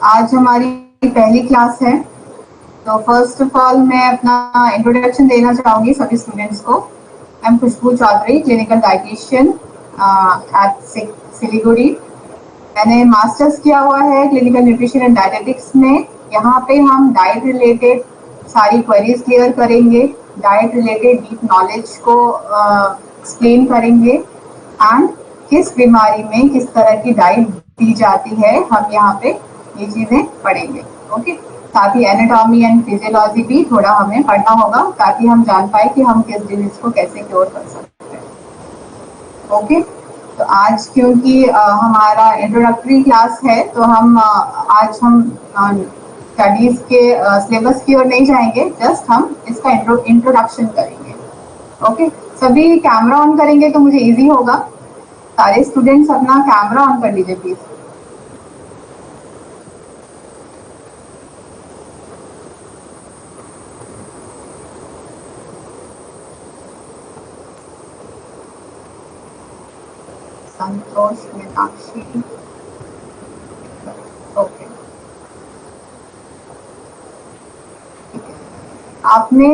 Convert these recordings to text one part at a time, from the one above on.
आज हमारी पहली क्लास है, तो फर्स्ट ऑफ ऑल मैं अपना इंट्रोडक्शन देना चाहूँगी सभी स्टूडेंट्स को। I am Khushboo Chaudhary, clinical dietitian at Siliguri. मैंने मास्टर्स किया हुआ है क्लिनिकल न्यूट्रिशन एंड डायटेटिक्स में। यहाँ पे हम डाइट रिलेटेड सारी क्वेरीज क्लियर करेंगे, डाइट रिलेटेड डीप नॉलेज को एक्सप्लेन करेंगे एंड किस बीमारी में किस तरह की डाइट दी जाती है, हम यहाँ पे ये चीज़ें पढ़ेंगे। ओके, साथ ही एनाटॉमी एंड फिजियोलॉजी भी थोड़ा हमें पढ़ना होगा ताकि हम जान पाए कि हम किस डिजीज को कैसे क्योर कर सकते हैं। ओके, तो आज क्योंकि हमारा इंट्रोडक्टरी क्लास है तो आज हम स्टडीज के सिलेबस की ओर नहीं जाएंगे, जस्ट हम इसका इंट्रोडक्शन करेंगे। ओके, सभी कैमरा ऑन करेंगे तो मुझे इजी होगा। सारे स्टूडेंट्स अपना कैमरा ऑन कर लीजिए प्लीज। Santosh, Meenakshi, okay. आपने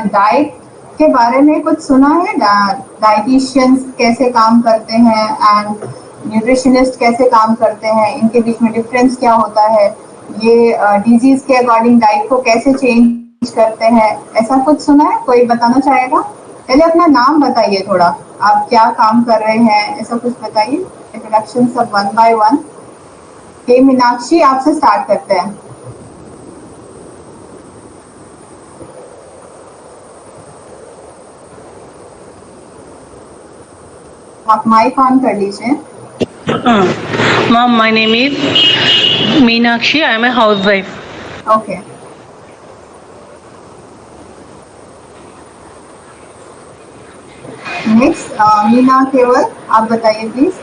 डाइट के बारे में कुछ सुना है? डाइटिशियंस कैसे काम करते हैं एंड न्यूट्रिशनिस्ट कैसे काम करते हैं, इनके बीच में डिफरेंस क्या होता है, ये डिजीज के अकॉर्डिंग डाइट को कैसे चेंज करते हैं, ऐसा कुछ सुना है? कोई बताना चाहेगा? पहले अपना नाम बताइए, थोड़ा आप क्या काम कर रहे हैं, ऐसा कुछ बताइए। इंट्रोडक्शन सब वन बाय वन। के मीनाक्षी, आपसे स्टार्ट करते हैं। आप माइक ऑन कर लीजिए। Mom, my name is Meenakshi. I am a housewife. Okay, next Meena केवल, आप बताइए प्लीज।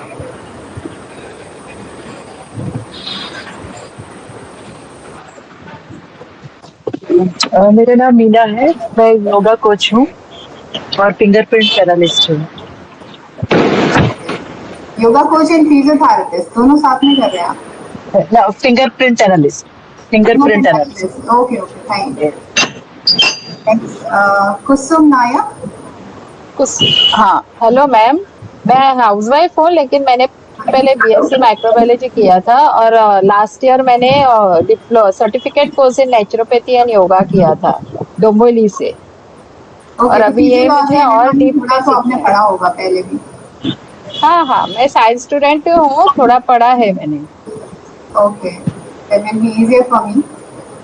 मेरा नाम मीना है, मैं योगा कोच हूँ और फिंगरप्रिंट एनालिस्ट हूँ। योगा कोच एंड फिजियोथेरेपिस्ट दोनों साथ में कर रहे हैं आप? Fingerprint analyst, fingerprint analyst. Okay okay, thank you. Next Kusum Nayak. हाँ, हेलो मैम, मैं हाउसवाइफ हूँ लेकिन मैंने पहले बीएससी माइक्रोबायोलॉजी किया था और लास्ट ईयर मैंने certificate course in naturopathy and yoga किया था डोंबिवली से। और अभी ये मुझे और डीप में तो आपने पढ़ा होगा पहले भी। हाँ, मैं साइंस स्टूडेंट हूँ, थोड़ा पढ़ा है मैंने। Okay, that will be easier for me.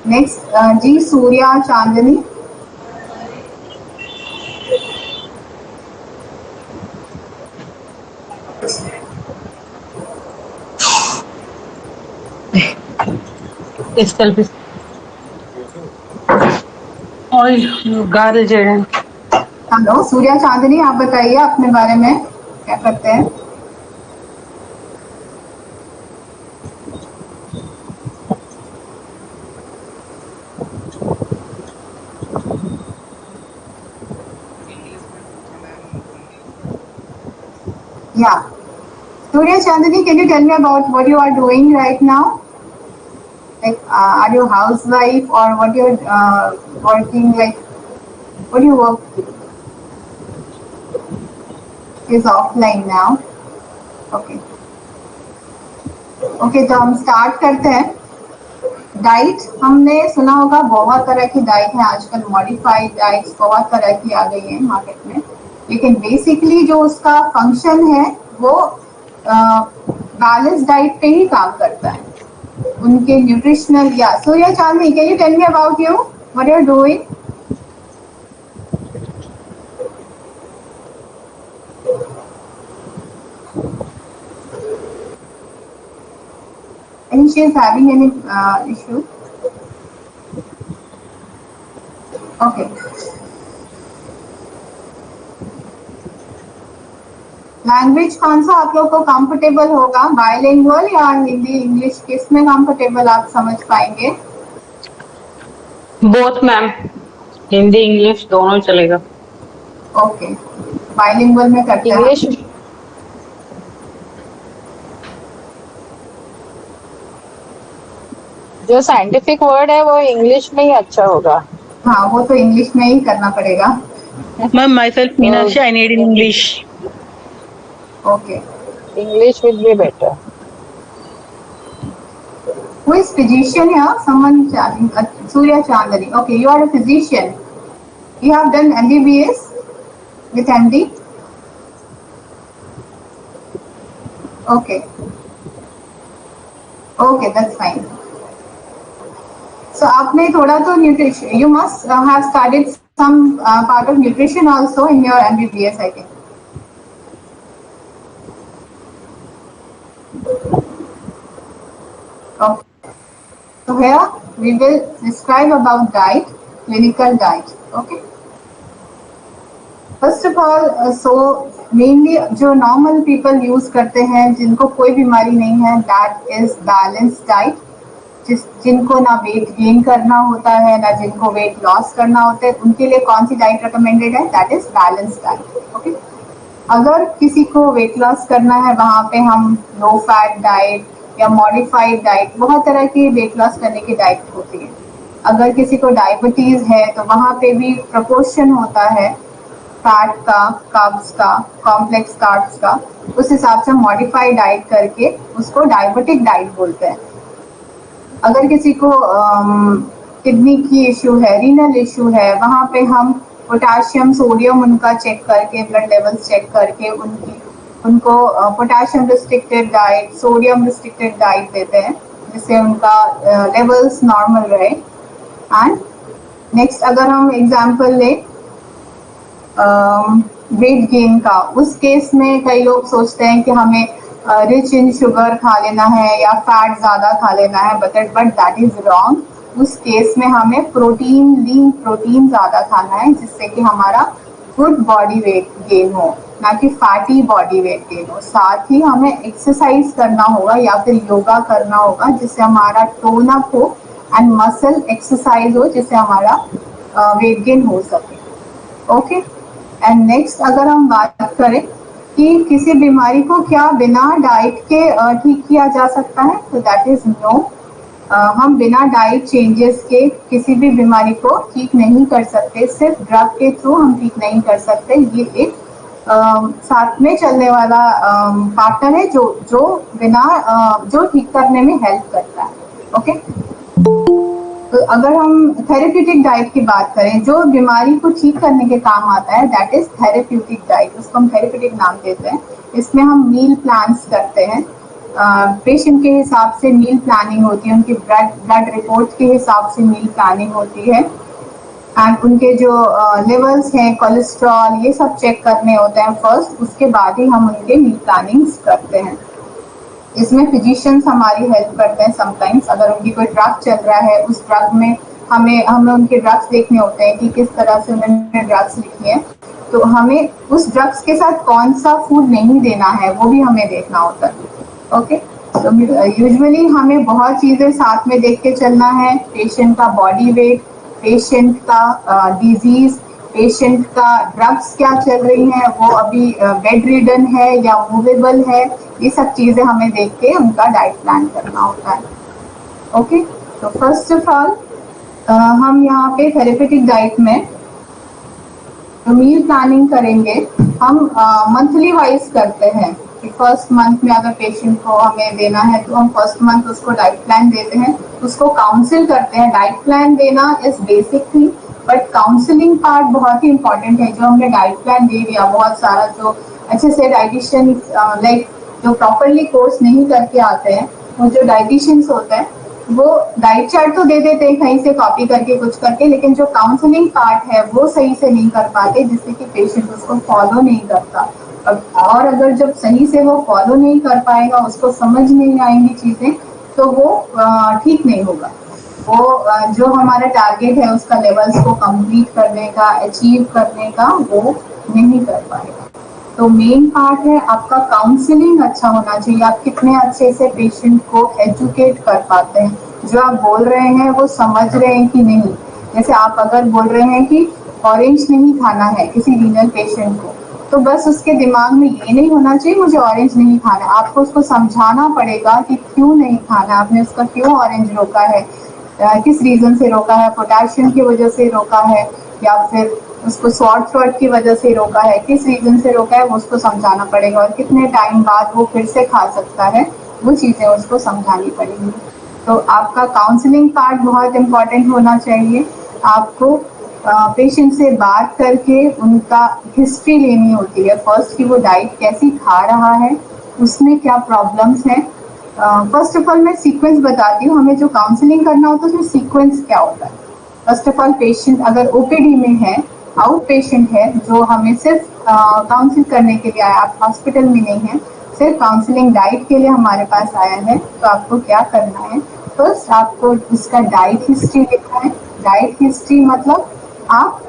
Next G Surya Chandni. Hello Surya Chandni, आप बताइए अपने बारे में, क्या करते हैं? Yeah, Surya Chandani, can you tell me about what you are doing right now? Like, are you a housewife or what you're working, like, what do you work with? Is offline now. Okay. Okay, तो हम start करते हैं। Diet हमने सुना होगा, बहुत तरह की डाइट है आजकल, मॉडिफाइड डाइट्स बहुत तरह की आ गई है मार्केट में, लेकिन बेसिकली जो उसका फंक्शन है वो बैलेंस डाइट पे ही काम करता है। उनके न्यूट्रिशनल, या Surya Chandni, can you tell me about you, what you are doing? And she is having any issue? Okay. Language कौन सा आप लोग को कंफर्टेबल होगा, बायलिंगुअल या हिंदी इंग्लिश, किस में कंफर्टेबल आप समझ पाएंगे? बोथ मैम, हिंदी इंग्लिश दोनों चलेगा। ओके, बायलिंगुअल में करते हैं। इंग्लिश जो साइंटिफिक वर्ड है वो इंग्लिश में ही अच्छा होगा। हाँ, वो तो इंग्लिश में ही करना पड़ेगा। Ma'am, myself Meenakshi, I need in English. Okay, English will be better. who is physician here? Someone, Surya Chandani. Okay, you are a physician. You have done MBBS with MD. Okay. Okay, that's fine. So आपने थोड़ा तो nutrition, you must have studied some part of nutrition also in your MBBS, I think. Okay. So here we will describe about diet, clinical diet. Okay. First of all, so mainly जो normal people use करते हैं, जिनको कोई बीमारी नहीं है, that is balanced diet. जिनको ना वेट गेन करना होता है ना जिनको वेट लॉस करना होता है, उनके लिए कौन सी डाइट रिकमेंडेड है? That is balance diet. Okay, अगर किसी को वेट लॉस करना है, वहाँ पे हम लो फैट डाइट या मॉडिफाइड डाइट, बहुत तरह की वेट लॉस करने की डाइट होती है। अगर किसी को डायबिटीज है तो वहाँ पे भी प्रपोर्शन होता है फैट का, कार्ब्स का, कॉम्प्लेक्स कार्ब्स का, उस हिसाब से मॉडिफाइड डाइट करके उसको डायबिटिक डाइट बोलते हैं। अगर किसी को किडनी की इशू है, रीनल इशू है, वहाँ पे हम पोटाशियम सोडियम उनका चेक करके, ब्लड लेवल्स चेक करके उनको potassium restricted diet, sodium restricted diet देते हैं, जिससे उनका लेवल्स नॉर्मल रहे। एंड नेक्स्ट अगर हम एग्जांपल ले वेट गेन का, उस केस में कई लोग सोचते हैं कि हमें रिच इन शुगर खा लेना है या फैट ज़्यादा खा लेना है, बट दैट इज रॉन्ग। उस केस में हमें प्रोटीन, लीन प्रोटीन ज़्यादा खाना है, जिससे कि हमारा गुड बॉडी वेट गेन हो, ना कि फैटी बॉडी वेट गेन हो। साथ ही हमें एक्सरसाइज करना होगा या फिर योगा करना होगा, जिससे हमारा टोन अप हो एंड मसल एक्सरसाइज हो, जिससे हमारा वेट गेन हो सके। ओके, एंड नेक्स्ट अगर हम बात करें कि किसी बीमारी को क्या बिना डाइट के ठीक किया जा सकता है, तो दैट इज नो। हम बिना डाइट चेंजेस के किसी भी बीमारी को ठीक नहीं कर सकते, सिर्फ ड्रग के थ्रू हम ठीक नहीं कर सकते। ये एक साथ में चलने वाला पार्टनर है जो ठीक करने में हेल्प करता है। ओके, तो अगर हम थेरेप्यूटिक डाइट की बात करें, जो बीमारी को ठीक करने के काम आता है, दैट इज थेरेप्यूटिक डाइट, उसको हम थेरेप्यूटिक नाम देते हैं। इसमें हम मील प्लान्स करते हैं, पेशेंट के हिसाब से मील प्लानिंग होती है, उनकी ब्लड रिपोर्ट के हिसाब से मील प्लानिंग होती है, एंड उनके जो लेवल्स हैं कोलेस्ट्रॉल, ये सब चेक करने होते हैं फर्स्ट, उसके बाद ही हम उनके मील प्लानिंग्स करते हैं। इसमें फिजिशियंस हमारी हेल्प करते हैं समटाइम्स। अगर उनकी कोई ड्रग चल रहा है, उस ड्रग में हमें उनके ड्रग्स देखने होते हैं कि किस तरह से उन्होंने ड्रग्स लिखी है, तो हमें उस ड्रग्स के साथ कौन सा फूड नहीं देना है वो भी हमें देखना होता है। ओके, तो यूजुअली हमें बहुत चीज़ें साथ में देख के चलना है, पेशेंट का बॉडी वेट, पेशेंट का डिजीज, पेशेंट का ड्रग्स क्या चल रही हैं, वो अभी बेड रिडन है या मूवेबल है, ये सब चीज़ें हमें देख के उनका डाइट प्लान करना होता है। ओके, तो फर्स्ट ऑफ ऑल हम यहाँ पे थेरेपेटिक डाइट में तो मील प्लानिंग करेंगे, हम मंथली वाइज करते हैं कि फर्स्ट मंथ में अगर पेशेंट को हमें देना है तो हम फर्स्ट मंथ उसको डाइट प्लान देते हैं, उसको काउंसिल करते हैं। डाइट प्लान देना is basic thing, but counselling part बहुत ही इंपॉर्टेंट है। जो हमने डाइट प्लान दे दिया, बहुत सारा जो अच्छे से डाइटिशियन लाइक जो प्रॉपरली कोर्स नहीं करके आते हैं, वो जो डाइटिशियंस होते हैं वो डाइट चार्ट तो दे देते हैं कहीं से कॉपी करके कुछ करके, लेकिन जो काउंसलिंग पार्ट है वो सही से नहीं कर पाते, जिससे कि पेशेंट उसको फॉलो नहीं करता। और अगर जब सही से वो फॉलो नहीं कर पाएगा, उसको समझ नहीं आएंगी चीज़ें, तो वो ठीक नहीं होगा। वो जो हमारा टारगेट है उसका लेवल्स को कंप्लीट करने का, अचीव करने का, वो नहीं कर पाएगा। तो मेन पार्ट है आपका काउंसलिंग अच्छा होना चाहिए। आप कितने अच्छे से पेशेंट को एजुकेट कर पाते हैं, जो आप बोल रहे हैं वो समझ रहे हैं कि नहीं। जैसे आप अगर बोल रहे हैं कि ऑरेंज नहीं खाना है किसी रीनल पेशेंट को, तो बस उसके दिमाग में ये नहीं होना चाहिए मुझे ऑरेंज नहीं खाना। आपको उसको समझाना पड़ेगा कि क्यों नहीं खाना, आपने उसका क्यों ऑरेंज रोका है, किस रीजन से रोका है, पोटेशियम की वजह से रोका है या फिर उसको शॉर्ट थ्रोट की वजह से रोका है, किस रीजन से रोका है वो उसको समझाना पड़ेगा और कितने टाइम बाद वो फिर से खा सकता है, वो चीज़ें उसको समझानी पड़ेगी। तो आपका काउंसलिंग पार्ट बहुत इम्पॉर्टेंट होना चाहिए। आपको पेशेंट से बात करके उनका हिस्ट्री लेनी होती है फर्स्ट, कि वो डाइट कैसी खा रहा है, उसमें क्या प्रॉब्लम्स हैं। फर्स्ट ऑफ ऑल मैं सीक्वेंस बताती हूँ, हमें जो काउंसलिंग करना होता है उसमें सीक्वेंस क्या होता है। फर्स्ट ऑफ ऑल पेशेंट अगर ओपीडी में है, आउट पेशेंट है जो हमें सिर्फ काउंसिल करने के लिए आया, आप हॉस्पिटल में नहीं है, सिर्फ काउंसलिंग डाइट के लिए हमारे पास आया है, तो आपको क्या करना है, फर्स्ट आपको उसका डाइट हिस्ट्री लिखना है। डाइट हिस्ट्री मतलब आप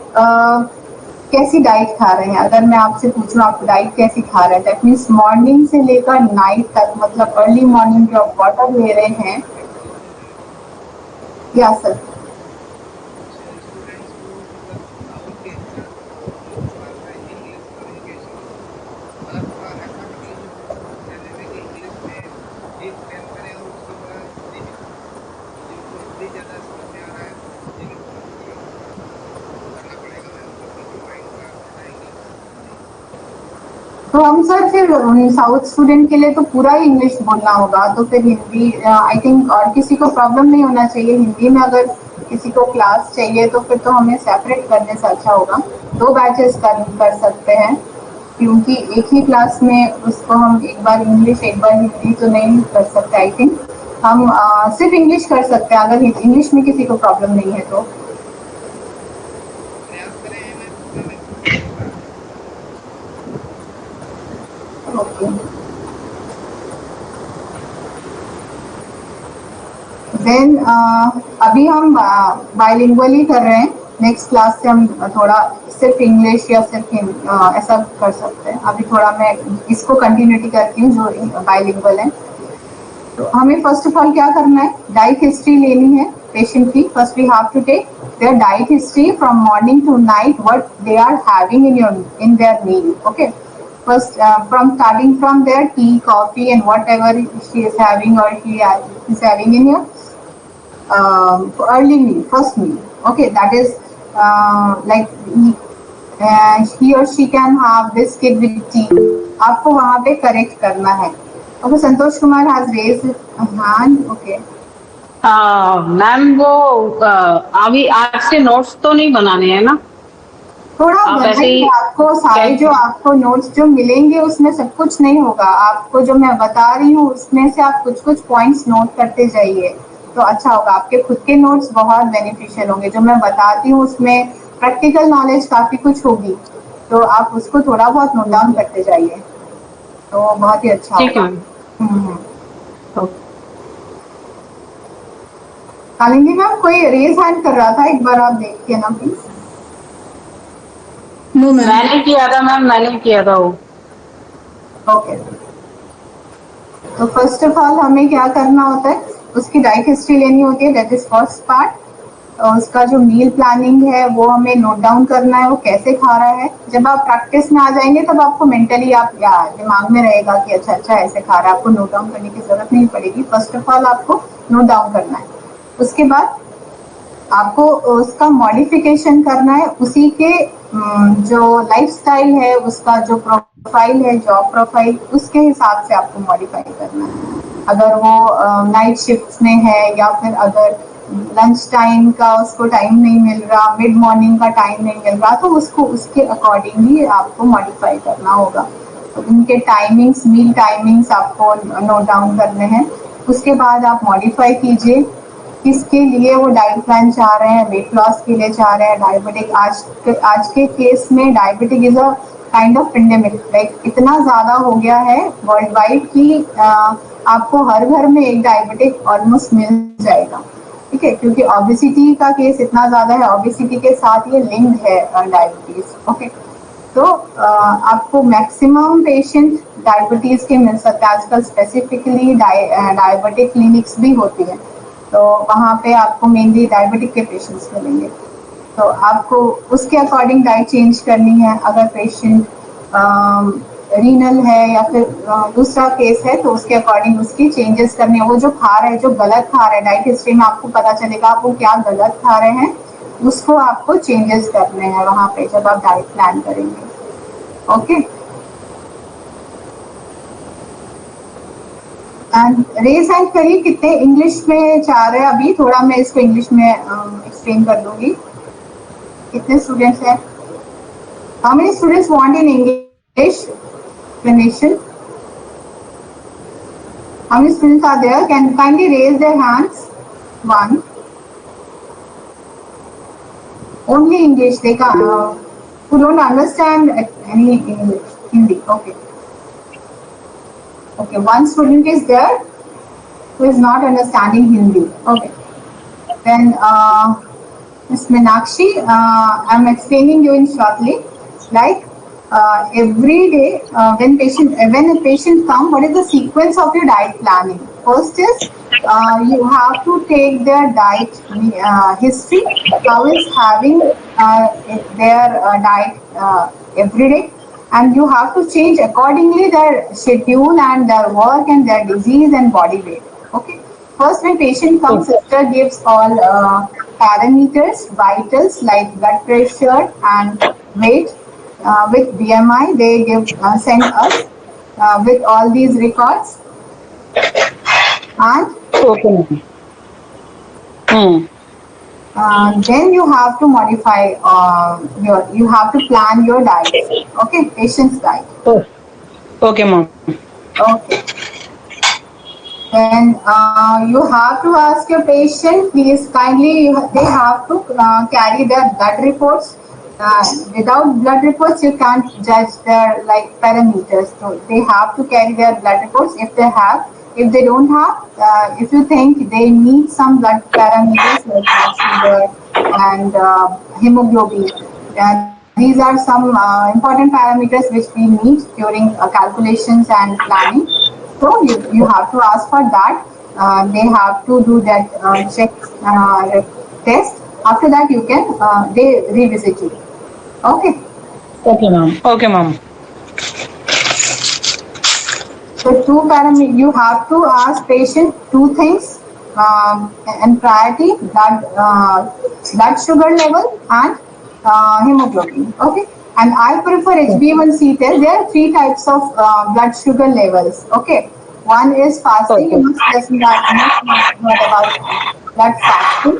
कैसी डाइट खा रहे हैं। अगर मैं आपसे पूछूं आप डाइट कैसी खा रहे हैं, दैट मीन्स मॉर्निंग से लेकर नाइट तक, मतलब अर्ली मॉर्निंग जो आप वाटर ले रहे हैं। या सर तो हम सर फिर साउथ स्टूडेंट के लिए तो पूरा ही इंग्लिश बोलना होगा, तो फिर हिंदी आई थिंक, और किसी को प्रॉब्लम नहीं होना चाहिए हिंदी में। अगर किसी को क्लास चाहिए तो फिर तो हमें सेपरेट करने से अच्छा होगा, 2 बैचेस कर सकते हैं, क्योंकि एक ही क्लास में उसको हम एक बार इंग्लिश एक बार हिंदी तो नहीं कर सकते। आई थिंक हम सिर्फ इंग्लिश कर सकते हैं अगर इंग्लिश में किसी को प्रॉब्लम नहीं है तो। ओके, देन अभी हम बाइलिंगुअल ही कर रहे हैं, नेक्स्ट क्लास से हम थोड़ा सिर्फ इंग्लिश या सिर्फ ऐसा कर सकते हैं। अभी थोड़ा मैं इसको कंटिन्यूटी करती हूँ जो बाइलिंगुअल है। तो हमें फर्स्ट ऑफ ऑल क्या करना है, डाइट हिस्ट्री लेनी है पेशेंट की। First we have to take their diet history from morning to night, what they are having in their meal. Okay, first from starting from their tea, coffee and whatever she is having or he is having in your early meal, first meal. Okay, that is he or she can have biscuit with tea. आपको वहाँ पे correct करना है। Okay, Santosh Kumar has raised hand. Okay ma'am वो अभी आज से notes तो नहीं बनाने हैं ना? थोड़ा बनाइए, आपको सारे जो आपको नोट्स जो मिलेंगे उसमें सब कुछ नहीं होगा। आपको जो मैं बता रही हूँ उसमें से आप कुछ कुछ पॉइंट्स नोट करते जाइए तो अच्छा होगा। आपके खुद के नोट्स बहुत बेनिफिशियल होंगे। जो मैं बताती हूँ उसमें प्रैक्टिकल नॉलेज काफी कुछ होगी, तो आप उसको थोड़ा बहुत नोट डाउन करते जाइए तो बहुत ही अच्छा होगा। कालिंदी मैम कोई रेज हैंड कर रहा था, एक बार आप देख के ना प्लीज। नो मैंने किया था मैम, मैंने किया था वो। ओके, तो फर्स्ट ऑफ ऑल हमें क्या करना होता है, उसकी डाइट हिस्ट्री लेनी होती है, दैट इज फर्स्ट पार्ट। उसका जो मील प्लानिंग है वो हमें नोट डाउन करना है, वो कैसे खा रहा है। जब आप प्रैक्टिस में आ जाएंगे तब आपको मेंटली आप दिमाग में रहेगा कि अच्छा अच्छा ऐसे खा रहा है, आपको नोट डाउन करने की जरूरत नहीं पड़ेगी। फर्स्ट ऑफ ऑल आपको नोट डाउन करना है, उसके बाद आपको उसका मॉडिफिकेशन करना है, उसी के जो लाइफस्टाइल है, उसका जो प्रोफाइल है, जॉब प्रोफाइल, उसके हिसाब से आपको मॉडिफाई करना है। अगर वो नाइट शिफ्ट में है या फिर अगर लंच टाइम का उसको टाइम नहीं मिल रहा, मिड मॉर्निंग का टाइम नहीं मिल रहा, तो उसको उसके अकॉर्डिंगली आपको मॉडिफाई करना होगा। तो उनके टाइमिंग्स, मील टाइमिंग्स आपको नोट डाउन करने हैं। उसके बाद आप मॉडिफाई कीजिए किसके लिए वो डाइट प्लान चाह रहे हैं, वेट लॉस के लिए चाह रहे हैं, डायबिटिक। आज के केस में diabetic is a kind of pandemic, like इतना ज्यादा हो गया है वर्ल्ड वाइड कि आपको हर घर में एक डायबिटिक ऑलमोस्ट मिल जाएगा। ठीक है, क्योंकि ओबेसिटी का केस इतना ज्यादा है, ओबेसिटी के साथ ये लिंक्ड है डायबिटीज। ओके, तो आपको मैक्सिमम पेशेंट डायबिटीज के मिल सकते हैं। आजकल स्पेसिफिकली डायबिटिक क्लिनिक्स भी होती है, तो वहाँ पे आपको मेनली डायबिटिक के पेशेंट्स मिलेंगे। तो आपको उसके अकॉर्डिंग डाइट चेंज करनी है। अगर पेशेंट रीनल है या फिर दूसरा केस है तो उसके अकॉर्डिंग उसकी चेंजेस करने हैं। वो जो खा रहे हैं, जो गलत खा रहे हैं, डाइट हिस्ट्री में आपको पता चलेगा आप वो क्या गलत खा रहे हैं, उसको आपको चेंजेस करने हैं वहाँ पे जब आप डाइट प्लान करेंगे। ओके, एंड रेज हैंड करिए कितने इंग्लिश में चाह रहे हैं। अभी थोड़ा मैं इसको इंग्लिश में एक्सप्लेन कर दूंगी। कितने स्टूडेंट्स हैं? How many students want in English explanation? How many students are there? Can kindly raise their hands? One. Only English. They can, who don't understand any English, Hindi. Okay. Okay. One student is there who is not understanding Hindi. Okay. Then Ms. Meenakshi, I'm explaining you in shortly. Like every day when a patient comes, what is the sequence of your diet planning? First is you have to take their diet history, how is having their diet every day, and you have to change accordingly their schedule and their work and their disease and body weight. Okay, first when patient comes, sister gives all parameters, vitals like blood pressure and weight. With BMI, they give send us with all these records, and Okay. then you have to modify you have to plan your diet. Okay, patient's diet. Okay, ma'am. Okay. Then you have to ask your patient, please kindly, they have to carry their blood reports. Without blood reports, you can't judge their like parameters. So they have to carry their blood reports if they have. If they don't have, if you think they need some blood parameters like blood sugar and hemoglobin, these are some important parameters which we need during calculations and planning. So you have to ask for that. They have to do that check test. After that, you can they revisit you. Okay. Okay, ma'am. Okay, ma'am. So two parameters, you have to ask patient two things and priority: blood sugar level and hemoglobin. Okay. And I prefer HbA1c test. There are three types of blood sugar levels. Okay. One is fasting. You must listen that what about blood fasting.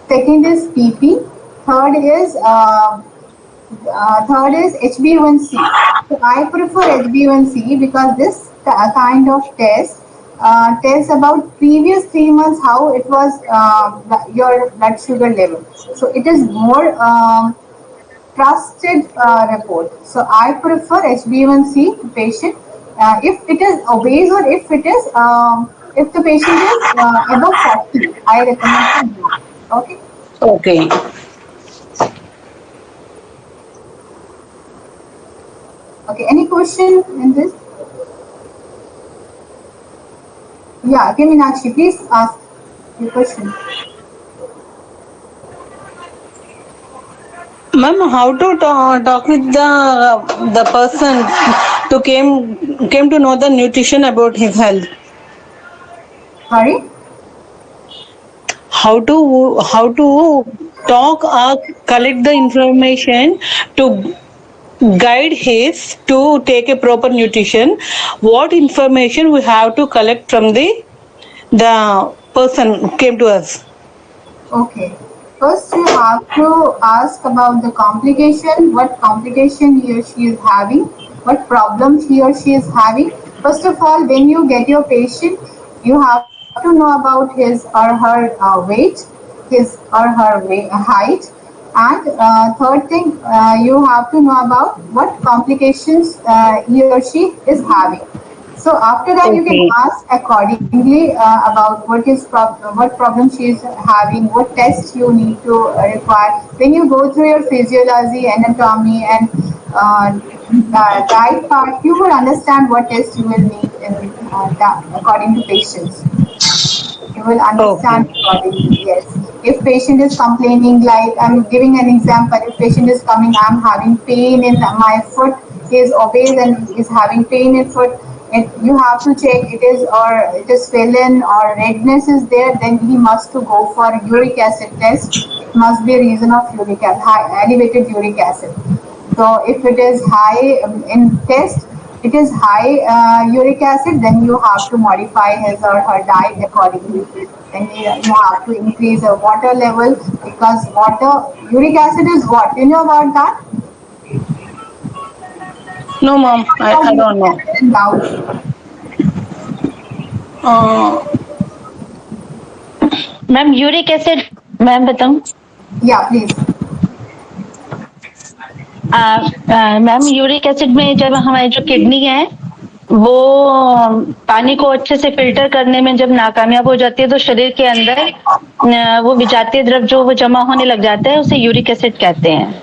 Second is PP. Third is HbA1c. So I prefer HbA1c because this kind of test tests about previous 3 months how it was your blood sugar level. So it is more trusted report. So I prefer HbA1c patient if it is obese or if it is if the patient is above 40. I recommend that. Okay. Okay. Okay, any question in this? Yeah, okay, Meenakshi, please ask your question. Ma'am, how to talk with the person to came to know the nutrition about his health? Sorry? How to talk or collect the information to guide his to take a proper nutrition? What information we have to collect from the person who came to us? Okay. First, you have to ask about the complication, what complication he or she is having, what problems he or she is having. First of all, when you get your patient, you have to know about his or her weight, his or her height, and third thing, you have to know about what complications he or she is having. So after that, you can ask accordingly about what problem she is having, what tests you need to require. When you go through your physiology, anatomy, and diet part, you will understand what test you will need according to patients. You will understand accordingly. Yes. If patient is complaining, like I'm giving an example, if patient is coming, I'm having pain in my foot, he is obese and is having pain in foot, you have to check it is swollen or redness is there, then he must to go for uric acid test. It must be a reason of elevated uric acid. So if it is high in test, it is high uric acid, then you have to modify his or her diet accordingly. Then you have to increase the water level, because uric acid is what? You know about that? No, mom, I don't know. Doubt. Ma'am uric acid, ma'am बताऊं? Yeah, please. Ma'am uric acid में जब हमारी जो kidney है वो पानी को अच्छे से फिल्टर करने में जब नाकामयाब हो जाती है तो शरीर के अंदर वो विजातीय द्रव जो वो जमा होने लग जाता है, उसे यूरिक एसिड कहते हैं।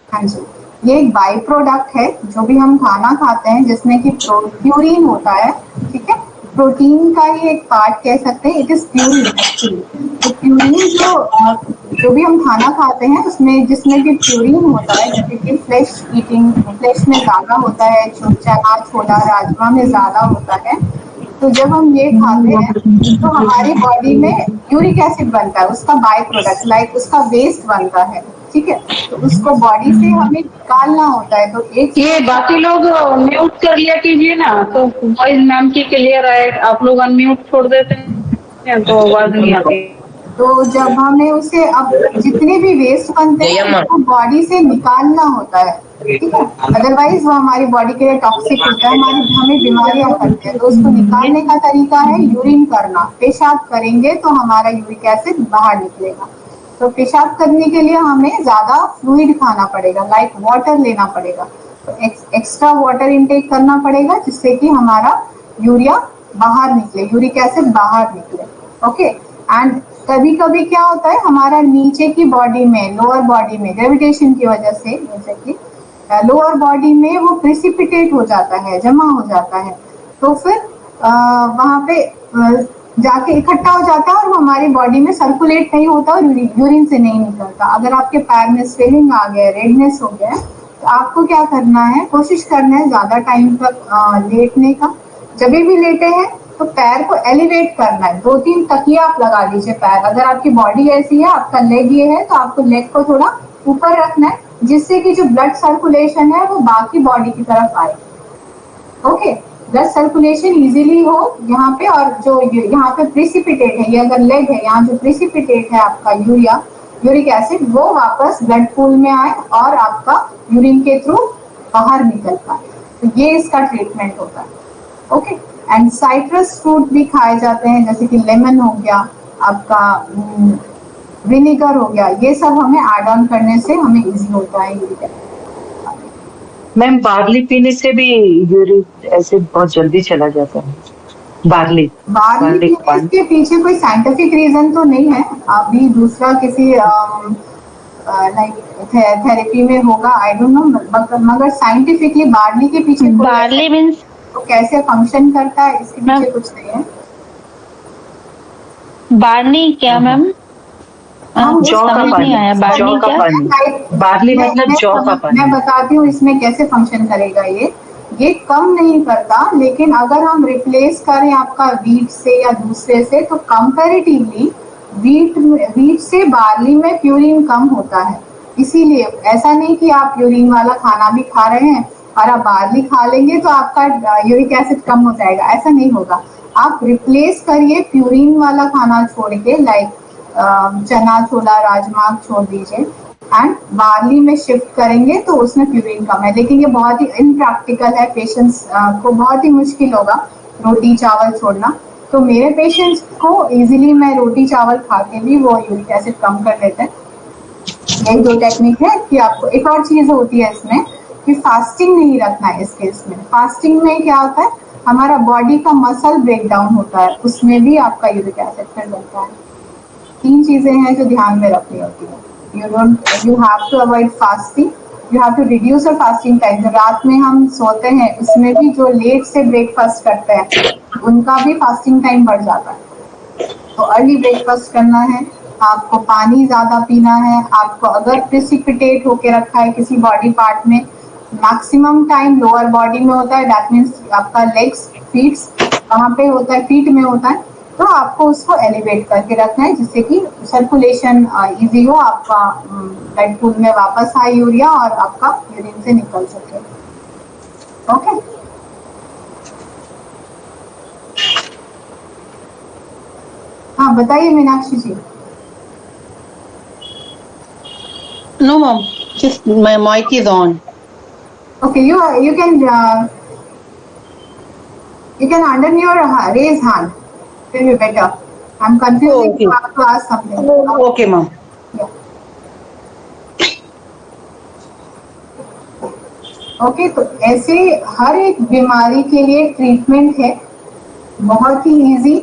हाँ जी, ये एक बाई प्रोडक्ट है जो भी हम खाना खाते हैं जिसमें कि प्यूरिन होता है, ठीक है। प्रोटीन का ही एक पार्ट कह सकते हैं, इट इज प्यूरिन एक्चुअली। तो प्यूरिन जो भी हम खाना खाते हैं उसमें जिसमें भी प्यूरिन होता है, जैसे कि फ्लेश में ज्यादा होता है, चना छोला राजमा में ज्यादा होता है। तो जब हम ये खाते हैं तो हमारी बॉडी में यूरिक एसिड बनता है, उसका बाय प्रोडक्ट लाइक उसका वेस्ट बनता है, ठीक है। तो उसको बॉडी से हमें निकालना होता है। तो एक ये बाकी लोग म्यूट कर लिया कीजिए ना, तो वॉइस मैम की क्लियर है। आप लोग अनम्यूट छोड़ देते हैं तो आवाज नहीं आती। तो जब हमें उसे अब जितने भी वेस्ट बनते हैं उसको बॉडी से निकालना होता है, ठीक है। अदरवाइज वो हमारी बॉडी के लिए टॉक्सिक होता है, हमें बीमारियां करते हैं। तो उसको निकालने का तरीका है यूरिन करना। पेशाब करेंगे तो हमारा यूरिक एसिड बाहर निकलेगा। तो पेशाब करने के लिए हमें ज्यादा फ्लूइड खाना पड़ेगा, लाइक वाटर लेना पड़ेगा। तो एक्स्ट्रा वाटर इनटेक करना पड़ेगा जिससे कि हमारा यूरिया बाहर निकले, यूरिक एसिड बाहर निकले, ओके। एंड कभी कभी क्या होता है, हमारा नीचे की बॉडी में, लोअर बॉडी में ग्रेविटेशन की वजह से, जैसे कि लोअर बॉडी में वो प्रेसिपिटेट हो जाता है, जमा हो जाता है। तो फिर वहां पे जाके इकट्ठा हो जाता है और वो हमारी बॉडी में सर्कुलेट नहीं होता और यूरिन से नहीं निकलता। अगर आपके पैर में स्वेलिंग आ गया, रेडनेस हो गया, तो आपको क्या करना है, कोशिश करना है ज्यादा टाइम तक लेटने का। जब भी लेटे हैं तो पैर को एलिवेट करना है, 2-3 तकिया आप लगा लीजिए पैर। अगर आपकी बॉडी ऐसी है, आपका लेग ये है, तो आपको लेग को थोड़ा ऊपर रखना है जिससे कि जो ब्लड सर्कुलेशन है वो बाकी बॉडी की तरफ आए, ओके। ब्लड सर्कुलेशन इजीली हो यहाँ पे। और जो यहाँ पे प्रेसिपिटेट है, ये अगर लेग है, यहाँ जो प्रेसिपिटेट है आपका यूरिक एसिड, वो वापस ब्लड पूल में आए और आपका यूरिन के थ्रू बाहर निकल पाए। तो ये इसका ट्रीटमेंट होता है, ओके। एंड साइट्रस फ्रूट भी खाए जाते हैं, जैसे कि लेमन हो गया, आपका विनेगर हो गया, ये सब हमें ऐड ऑन करने से हमें इजी होता है यूरिक एसिड। मैम बार्ली पीने से भी यूरिक एसिड बहुत जल्दी चला जाता है। बार्ली पीने के पीछे कोई साइंटिफिक रीजन तो नहीं है, अभी दूसरा किसी लाइक थेरेपी में होगा, आई डोंट नो, मगर साइंटिफिकली बार्ली के पीछे बार्ली मीन्स तो कैसे फंक्शन करता है इसके पीछे कुछ नहीं है। बार्ली क्या मैम? जौ का पानी, जौ का पानी, बार्ली मतलब जौ का पानी। मैं बताती हूँ इसमें कैसे फंक्शन करेगा। ये कम नहीं करता, लेकिन अगर हम रिप्लेस करें आपका वीट से या दूसरे से, तो कंपैरेटिवली वीट से बार्ली में प्यूरिन कम होता है। इसीलिए ऐसा नहीं कि आप यूरिन वाला खाना भी खा रहे हैं और आप बार्ली खा लेंगे तो आपका यूरिक एसिड कम हो जाएगा, ऐसा नहीं होगा। आप रिप्लेस करिए प्यूरिन वाला खाना छोड़ के, लाइक चना छोला राजमा छोड़ दीजिए एंड बार्ली में शिफ्ट करेंगे तो उसमें प्यूरिन कम है। लेकिन ये बहुत ही इनप्रैक्टिकल है, पेशेंट्स को बहुत ही मुश्किल होगा रोटी चावल छोड़ना। तो मेरे पेशेंट्स को इजीली मैं रोटी चावल खा के भी वो यूरिक एसिड कम कर लेते हैं। यही 2 टेक्निक है। कि आपको एक और चीज होती है इसमें कि फास्टिंग नहीं रखना है इस केस में। फास्टिंग में क्या होता है, हमारा बॉडी का मसल ब्रेक डाउन होता है, उसमें भी आपका यूरिक एसिड फिर बनता है। 3 चीजें हैं जो ध्यान में रखनी होती है। you have to avoid fasting, you have to reduce your fasting time। जो रात में हम सोते हैं उसमें भी जो लेट से ब्रेकफास्ट करते हैं उनका भी फास्टिंग टाइम बढ़ जाता है। तो अर्ली ब्रेकफास्ट करना है, आपको पानी ज्यादा पीना है। आपको अगर प्रेसिपिटेट होके रखा है किसी बॉडी पार्ट में, मैक्सिमम टाइम लोअर बॉडी में होता है, दैट मीन्स आपका लेग्स फीट्स वहाँ पे होता है, फीट में होता है, तो आपको उसको एलिवेट करके रखना है जिससे कि सर्कुलेशन इजी हो, आपका ब्लड पूल में वापस आए यूरिया और आपका यूरिन से निकल सके। ओके, हाँ बताइए मीनाक्षी जी। No, mom. Just my mic is on. Okay, you can under your raise hand. It will be better. I'm confusing. Okay. You have to ask something. Okay, mom. Yeah. Okay, तो ऐसे हर एक बीमारी के लिए treatment है, बहुत ही easy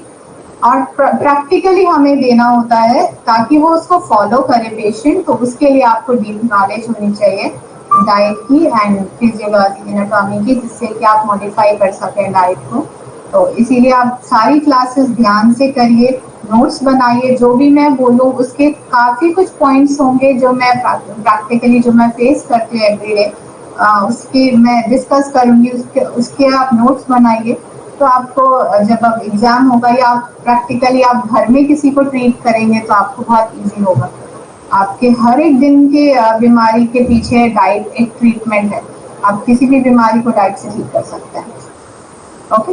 और practically हमें देना होता है ताकि वो उसको फॉलो करे पेशेंट। तो उसके लिए आपको डीप नॉलेज होनी चाहिए डाइट की एंड फिजियोलॉजी एनाटॉमी की, जिससे कि आप मॉडिफाई कर सकें डाइट को। तो इसीलिए आप सारी क्लासेस ध्यान से करिए, नोट्स बनाइए, जो भी मैं बोलूँ उसके काफ़ी कुछ पॉइंट्स होंगे जो मैं प्रैक्टिकली जो मैं फेस करती हूँ एवरीडे, उसकी मैं डिस्कस करूँगी, उसके आप नोट्स बनाइए। तो आपको जब अब एग्जाम होगा या प्रैक्टिकली आप घर में किसी को ट्रीट करेंगे तो आपको बहुत इजी होगा। आपके हर एक दिन के बीमारी के पीछे डाइट एक ट्रीटमेंट है, आप किसी भी बीमारी को डाइट से ठीक कर सकते हैं। ओके,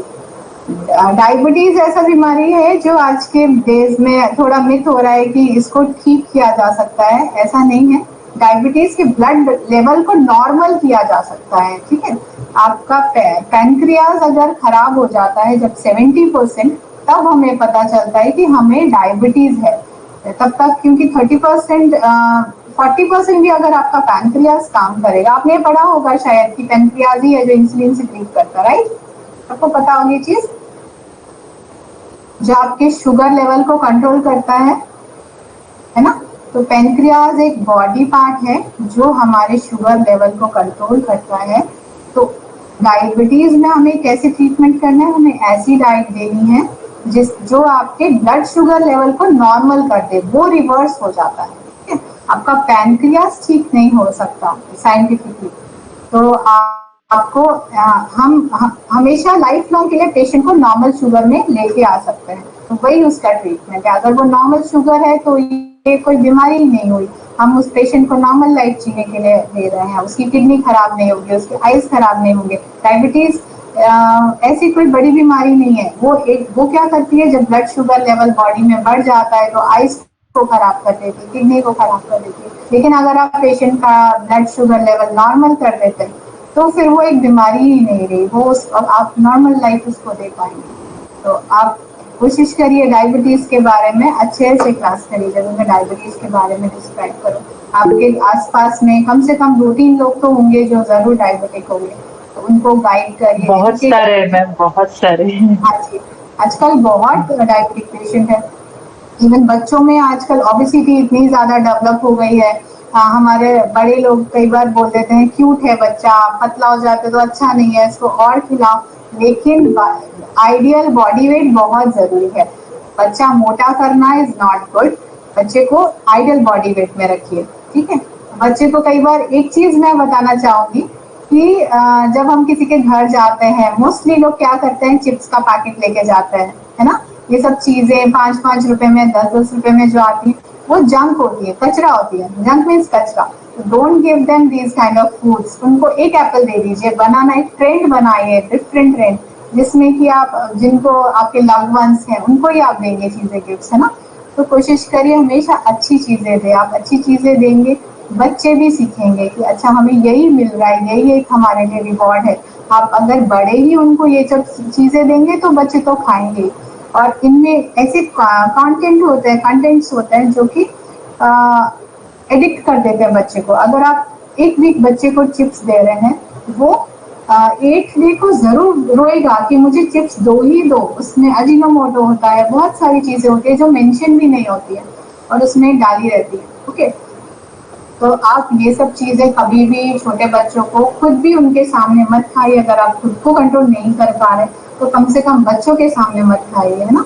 डायबिटीज ऐसा बीमारी है जो आज के डेज में थोड़ा मिथ हो रहा है कि इसको ठीक किया जा सकता है, ऐसा नहीं है। डायबिटीज के ब्लड लेवल को नॉर्मल किया जा सकता है, ठीक है। आपका पैनक्रियाज अगर खराब हो जाता है जब 70%, तब हमें पता चलता है कि हमें डायबिटीज है। तब तक क्योंकि 30% 40% भी अगर आपका पैनक्रियाज काम करेगा, आपने पढ़ा होगा शायद कि पैनक्रियाज ही है जो इंसुलिन सिक्रीट करता है, राइट? आपको पता होगी चीज, जो आपके शुगर लेवल को कंट्रोल करता है ना। तो पैनक्रियाज एक बॉडी पार्ट है जो हमारे शुगर लेवल को कंट्रोल करता है। तो डायबिटीज में हमें कैसे ट्रीटमेंट करना है, हमें ऐसी डाइट देनी है जो आपके ब्लड शुगर लेवल को नॉर्मल कर दे, वो रिवर्स हो जाता है। आपका पैनक्रियाज ठीक नहीं हो सकता साइंटिफिकली। तो आपको हम हमेशा लाइफ लॉन्ग के लिए पेशेंट को नॉर्मल शुगर में लेके आ सकते हैं। तो वही उसका ट्रीटमेंट है। अगर वो नॉर्मल शुगर है तो ये कोई बीमारी ही नहीं हुई, हम उस पेशेंट को नॉर्मल लाइफ जीने के लिए दे रहे हैं, उसकी किडनी खराब नहीं होगी, उसके आइज खराब नहीं होंगे। डायबिटीज ऐसी कोई बड़ी बीमारी नहीं है। वो क्या करती है, जब ब्लड शुगर लेवल बॉडी में बढ़ जाता है तो आइज को खराब कर देती है, किडनी को खराब कर देती है। लेकिन अगर आप पेशेंट का ब्लड शुगर लेवल नॉर्मल कर देते हैं तो फिर वो एक बीमारी ही नहीं रही, वो आप नॉर्मल लाइफ उसको दे पाएंगे। तो आप कोशिश करिए डायबिटीज के बारे में अच्छे से क्लास करिए, जब मैं डायबिटीज के बारे में डिस्क्राइब करूँ। आपके आसपास में कम से कम 2-3 लोग तो होंगे जो जरूर डायबिटिक होंगे, तो उनको गाइड करिए। बहुत सारे मैम, बहुत सारे। आजकल बहुत डायबिटिक पेशेंट है। इवन बच्चों में आजकल ओबेसिटी इतनी ज्यादा डेवलप हो गई है। हमारे बड़े लोग कई बार बोल देते हैं क्यूट है बच्चा, पतला हो जाते तो अच्छा नहीं है, इसको और खिलाओ। लेकिन आइडियल बॉडी वेट बहुत जरूरी है। बच्चा मोटा करना इज नॉट गुड, बच्चे को आइडियल बॉडी वेट में रखिए, ठीक है। बच्चे को कई बार एक चीज मैं बताना चाहूंगी कि जब हम किसी के घर जाते हैं, मोस्टली लोग क्या करते हैं, चिप्स का पैकेट लेके जाते हैं, है ना। ये सब चीजें 5-5 रुपए में, 10-10 रुपए में जो आती है वो जंक होती है, कचरा होती है। जंक मीन्स कचरा। Don't give them these kind of foods. उनको एक एप्पल दे दीजिए, बनाना एक ट्रेंड बनाइए, डिफरेंट ट्रेंड, जिसमें कि आप जिनको आपके लव्ड वंस हैं उनको ही आप देंगे चीजें, गिफ्ट्स, है ना। तो कोशिश करिए हमेशा अच्छी चीजें दें। आप अच्छी चीजें देंगे, बच्चे भी सीखेंगे कि अच्छा हमें यही मिल रहा है, यही एक हमारे लिए रिवॉर्ड है। आप अगर बड़े ही उनको ये सब चीजें देंगे तो बच्चे तो खाएंगे। और इनमें ऐसे कंटेंट्स होते हैं जो कि एडिक्ट कर देते हैं बच्चे को। अगर आप एक वीक बच्चे को चिप्स दे रहे हैं, वो 8th डे को जरूर रोएगा कि मुझे चिप्स दो ही दो। उसमें अजीनोमोटो होता है, बहुत सारी चीजें होती है जो मेंशन भी नहीं होती है और उसमें डाली रहती है। ओके, तो आप ये सब चीजें कभी भी छोटे बच्चों को खुद भी उनके सामने मत खाइए। अगर आप खुद को कंट्रोल नहीं कर पा रहे तो कम से कम बच्चों के सामने मत खाइए, है ना।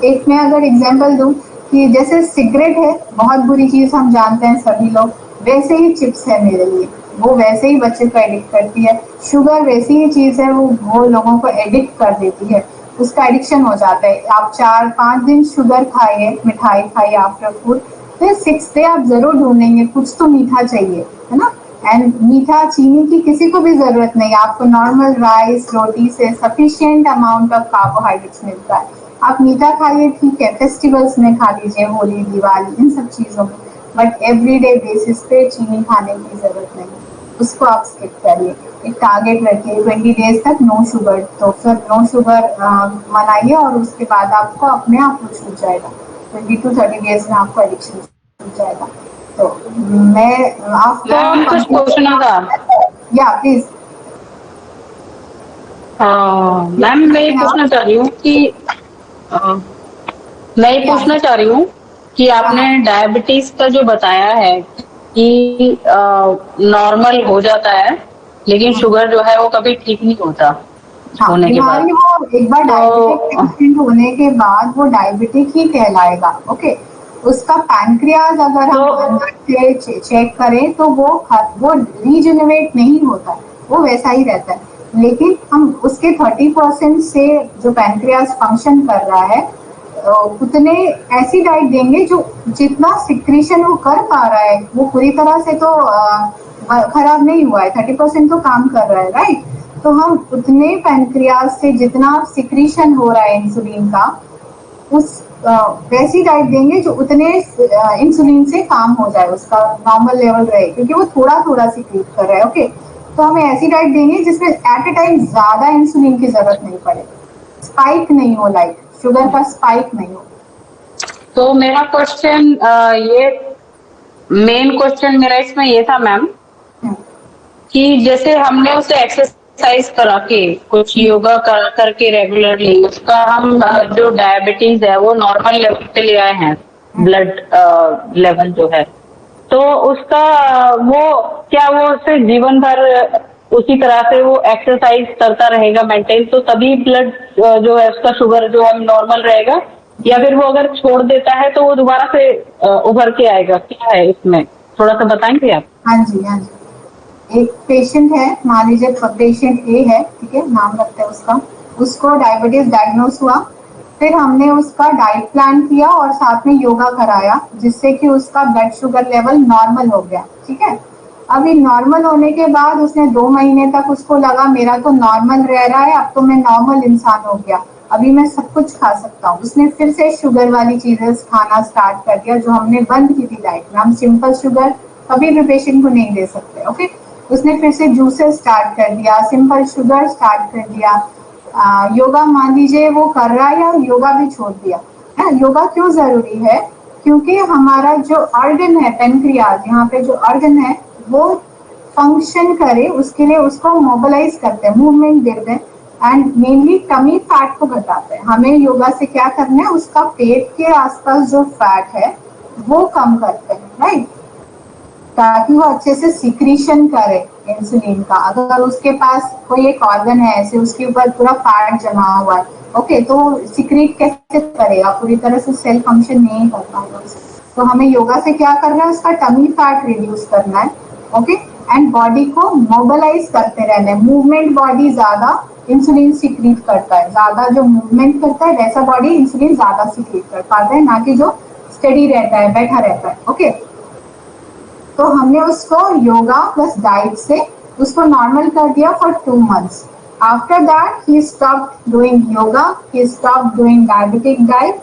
एक मैं अगर एग्जांपल दूं कि जैसे सिगरेट है बहुत बुरी चीज, हम जानते हैं सभी लोग, वैसे ही चिप्स है मेरे लिए। वो वैसे ही बच्चे को एडिक्ट करती है। शुगर वैसी ही चीज है, वो लोगों को एडिक्ट कर देती है, उसका एडिक्शन हो जाता है। आप 4-5 दिन शुगर खाइए, मिठाई खाइए आफ्टर फूड, फिर 6th डे आप जरूर ढूंढेंगे कुछ तो मीठा चाहिए, है ना। एंड मीठा चीनी की किसी को भी जरूरत नहीं है, आपको नॉर्मल राइस रोटी से सफिशिएंट अमाउंट ऑफ कार्बोहाइड्रेट्स मिलता है। आप मीठा खाइए, ठीक है, फेस्टिवल्स में खा लीजिए, होली दिवाली इन सब चीजों में, बट एवरीडे बेसिस पे चीनी खाने की जरूरत नहीं, उसको आप स्किप करिए। एक टारगेट रखिए 20 डेज तक नो शुगर, तो फिर नो शुगर मनाइए और उसके बाद आपको अपने आप वो छूट जाएगा। 20 to 30 डेज में आपको एडिक्शन छूट जाएगा। तो मैं मैम कुछ पूछना था। या प्लीज। मैम मैं ये पूछना चाह रही हूँ कि आपने डायबिटीज का जो बताया है कि नॉर्मल हो जाता है, लेकिन शुगर जो है वो कभी ठीक नहीं होता होने के बाद। वो एक बार डायबिटिक पेशेंट होने के बाद वो डायबिटिक ही कहलाएगा। ओके, उसका पैनक्रियाज अगर हम अंदर से चेक करें तो वो रीजनरेट नहीं होता, वो वैसा ही रहता है। लेकिन हम उसके 30% से जो पैनक्रियाज फंक्शन कर रहा है उतने ऐसी डाइट देंगे जो जितना सिक्रीशन वो कर पा रहा है, वो पूरी तरह से तो खराब नहीं हुआ है, 30% तो काम कर रहा है, राइट। तो हम उतने पैनक्रियाज से जितना सिक्रीशन हो रहा है इंसुलिन का, उस वैसी डाइट देंगे जो उतने इंसुलिन से काम हो जाए, उसका नॉर्मल लेवल रहे, क्योंकि वो थोड़ा थोड़ा सिक्रीट कर रहा है। ओके, तो हमें ऐसी डाइट देंगे जिसमें एट ए टाइम ज्यादा इंसुलिन की जरूरत नहीं पड़े, स्पाइक नहीं हो, लाइक शुगर का स्पाइक नहीं हो। तो मेरा क्वेश्चन ये मेन क्वेश्चन मेरा इसमें ये था मैम कि जैसे हमने उसे एक्सरसाइज करा के कुछ योगा करके रेगुलरली उसका हम जो डायबिटीज है वो नॉर्मल लेवल पे ले आए हैं, ब्लड लेवल जो है, तो उसका वो क्या वो उससे जीवन भर उसी तरह से वो एक्सरसाइज करता रहेगा मेंटेन, तो तभी ब्लड जो है उसका शुगर जो है नॉर्मल रहेगा, या फिर वो अगर छोड़ देता है तो वो दोबारा से उभर के आएगा? क्या है इसमें, थोड़ा सा बताएंगे आप? हाँ जी, हाँ जी। एक पेशेंट है, मान लीजिए पेशेंट ए है, ठीक है, नाम रखते हैं उसका, उसको डायबिटीज डायग्नोस हुआ, फिर हमने उसका डाइट प्लान किया और साथ में योगा कराया, जिससे कि उसका ब्लड शुगर लेवल नॉर्मल हो गया, ठीक है। अभी नॉर्मल होने के बाद उसने 2 महीने तक उसको लगा मेरा तो नॉर्मल रह रहा है, अब तो मैं नॉर्मल इंसान हो गया, अभी मैं सब कुछ खा सकता हूँ। उसने फिर से शुगर वाली चीजें खाना स्टार्ट कर दिया जो हमने बंद की थी डाइट में। हम सिंपल शुगर कभी भी पेशेंट को नहीं दे सकते। ओके, उसने फिर से जूसेस स्टार्ट कर दिया, सिंपल शुगर स्टार्ट कर दिया, योगा मान लीजिए वो कर रहा है या योगा भी छोड़ दिया है। योगा क्यों जरूरी है? क्योंकि हमारा जो ऑर्गन है पेनक्रियाज, यहाँ पे जो ऑर्गन है वो फंक्शन करे, उसके लिए उसको मोबिलाइज करते हैं, मूवमेंट देते हैं, एंड मेनली टमी फैट को घटाते हैं। हमें योगा से क्या करना है, उसका पेट के आसपास जो फैट है वो कम करते हैं, राइट, ताकि वो अच्छे से सिक्रीशन करे इंसुलिन का। अगर उसके पास कोई एक ऑर्गन है ऐसे उसके ऊपर पूरा फैट जमा हुआ है, ओके, तो सिक्रीट कैसे करेगा, पूरी तरह से सेल फंक्शन नहीं कर पाएगा। तो हमें योगा से क्या करना है, उसका टमी फैट रिड्यूस करना है, ओके, एंड बॉडी को मोबिलाइज करते रहना है। मूवमेंट बॉडी ज्यादा इंसुलिन सिक्रीट करता है, ज्यादा जो मूवमेंट करता है वैसा बॉडी इंसुलिन ज्यादा सिक्रीट कर पाता है, ना कि जो स्टेडी रहता है, बैठा रहता है। ओके, तो हमने उसको योगा प्लस डाइट से उसको नॉर्मल कर दिया for 2 months. After that, he stopped doing yoga, he stopped doing diabetic diet,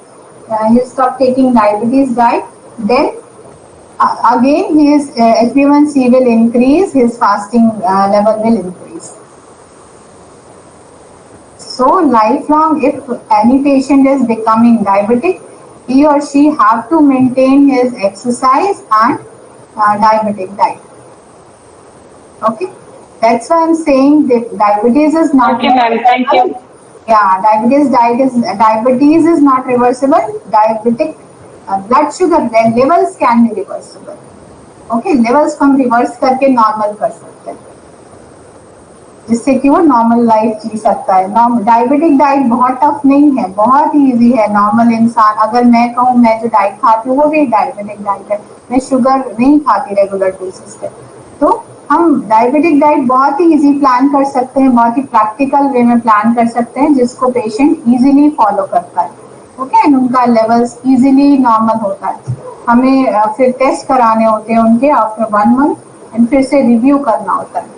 he stopped taking diabetes diet. Then again his HbA1c will increase, his fasting level will increase. So lifelong, if any patient is becoming diabetic, he or she have to maintain his exercise and diabetic diet. Okay, that's why I'm saying that diabetes is not. Okay, ma'am. Thank you. Yeah, diabetes is not reversible. Diabetic blood sugar levels can be reversible. Okay, levels को हम reverse करके normal कर सकते हैं, जिससे कि वो normal life जी सकता है। डायबिटिक डाइट बहुत टफ नहीं है, बहुत ही इजी है। नॉर्मल इंसान, अगर मैं कहूँ मैं जो डाइट खाती हूँ वो भी डायबिटिक डाइट है, मैं शुगर नहीं खाती रेगुलर बेसिस पे, तो हम डायबिटिक डाइट बहुत ही इजी प्लान कर सकते हैं, बहुत ही प्रैक्टिकल वे में प्लान कर सकते हैं जिसको पेशेंट इजीली फॉलो करता है। ओके, एंड उनका लेवल्स इजीली नॉर्मल होता है। हमें फिर टेस्ट कराने होते हैं उनके आफ्टर 1 मंथ एंड फिर से रिव्यू करना होता है।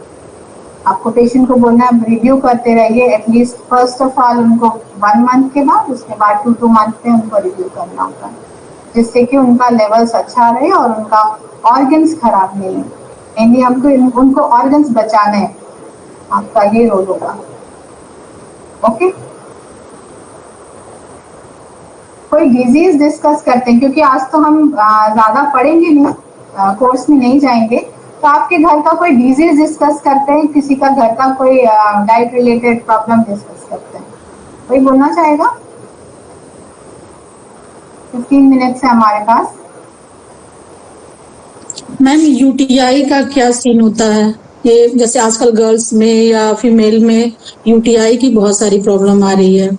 आपको पेशेंट को बोलना है रिव्यू करते रहिए एटलीस्ट फर्स्ट ऑफ ऑल उनको 1 मंथ के बाद, उसके बाद 2 मंथ पे उनको रिव्यू करना होता है जिससे कि उनका लेवल्स अच्छा रहे और उनका ऑर्गन्स खराब नहीं है। यानी हमको उनको ऑर्गन्स बचाने हैं, आपका ये रोल होगा। ओके, कोई डिजीज डिस्कस करते हैं क्योंकि आज तो हम ज्यादा पढ़ेंगे नहीं, कोर्स में नहीं जाएंगे, तो आपके घर का कोई डिजीज डिस्कस करते हैं, किसी का घर का कोई डाइट रिलेटेड प्रॉब्लम डिस्कस करते हैं। कोई बोलना चाहेगा? 15 मिनट्स है हमारे पास। मैम यूटीआई का क्या सीन होता है? ये जैसे आजकल गर्ल्स में या फीमेल में यूटीआई की बहुत सारी प्रॉब्लम आ रही है,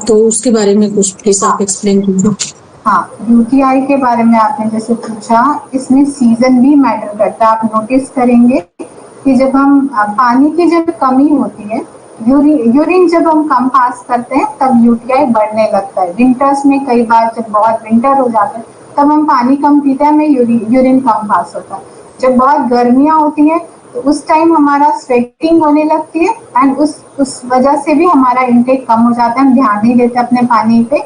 तो उसके बारे में कुछ प्लीज आप एक्सप्लेन कीजिए। हाँ, यूटीआई के बारे में आपने जैसे पूछा, इसमें सीजन भी मैटर करता है। आप नोटिस करेंगे कि जब हम पानी की जब कमी होती है, यूरिन जब हम कम पास करते हैं तब यूटीआई बढ़ने लगता है। विंटर्स में कई बार जब बहुत विंटर हो जाता है तब हम पानी कम पीते हैं, हमें यूरिन कम पास होता है। जब बहुत गर्मियाँ होती हैं तो उस टाइम हमारा स्वेटिंग होने लगती है एंड उस वजह से भी हमारा इनटेक कम हो जाता है। हम ध्यान नहीं देते अपने पानी पे,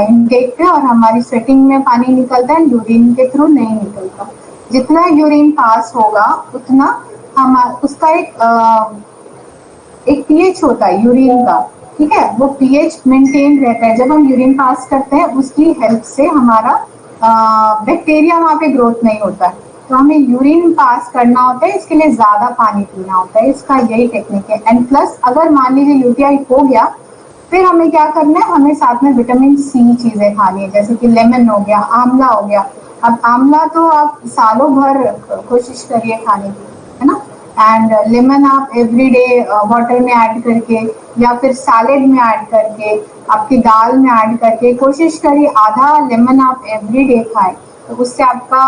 इनटेक पे, और हमारी स्वेटिंग में पानी निकलता है, यूरिन के थ्रू नहीं निकलता। जितना यूरिन पास होगा उतना हम उसका एक पीएच होता है यूरिन का, ठीक है, वो पीएच मेंटेन रहता है। जब हम यूरिन पास करते हैं उसकी हेल्प से हमारा बैक्टीरिया वहाँ पे ग्रोथ नहीं होता है, तो हमें यूरिन पास करना होता है, इसके लिए ज्यादा पानी पीना होता है। इसका यही टेक्निक है। एंड प्लस अगर मान लीजिए यूटीआई हो गया, फिर हमें क्या करना है, हमें साथ में विटामिन सी चीजें खानी है, जैसे कि लेमन हो गया, आंवला हो गया। अब आंवला तो आप सालों भर कोशिश करिए खाने की, है ना, एंड लेमन आप एवरीडे वाटर में ऐड करके या फिर सैलेड में ऐड करके, आपकी दाल में ऐड करके कोशिश करिए आधा लेमन आप एवरीडे खाएं, तो उससे आपका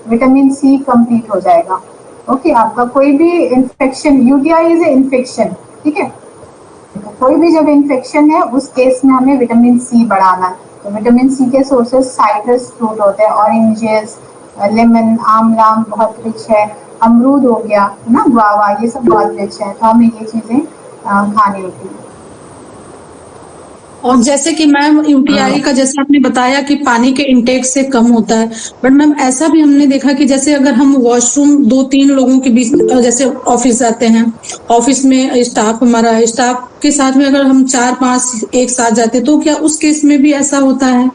विटामिन सी कंप्लीट हो जाएगा। ओके, आपका कोई भी infection, UTI is a infection, ठीक है, कोई भी जब इन्फेक्शन है उस केस में हमें विटामिन सी बढ़ाना है। तो विटामिन सी के सोर्सेस साइट्रस फ्रूट होते हैं, ऑरेंजेस, लेमन, आमला बहुत रिच है, अमरूद हो गया, है ना, गुआवा, ये सब बहुत रिच है, तो हमें ये चीजें खानी होती है। और जैसे कि मैम यूटीआई का जैसे आपने बताया कि पानी के इंटेक से कम होता है, बट मैम ऐसा भी हमने देखा कि जैसे अगर हम वॉशरूम 2-3 लोगों के बीच, जैसे ऑफिस जाते हैं, ऑफिस में स्टाफ हमारा, स्टाफ के साथ में अगर हम 4-5 एक साथ जाते हैं, तो क्या उस केस में भी ऐसा होता है?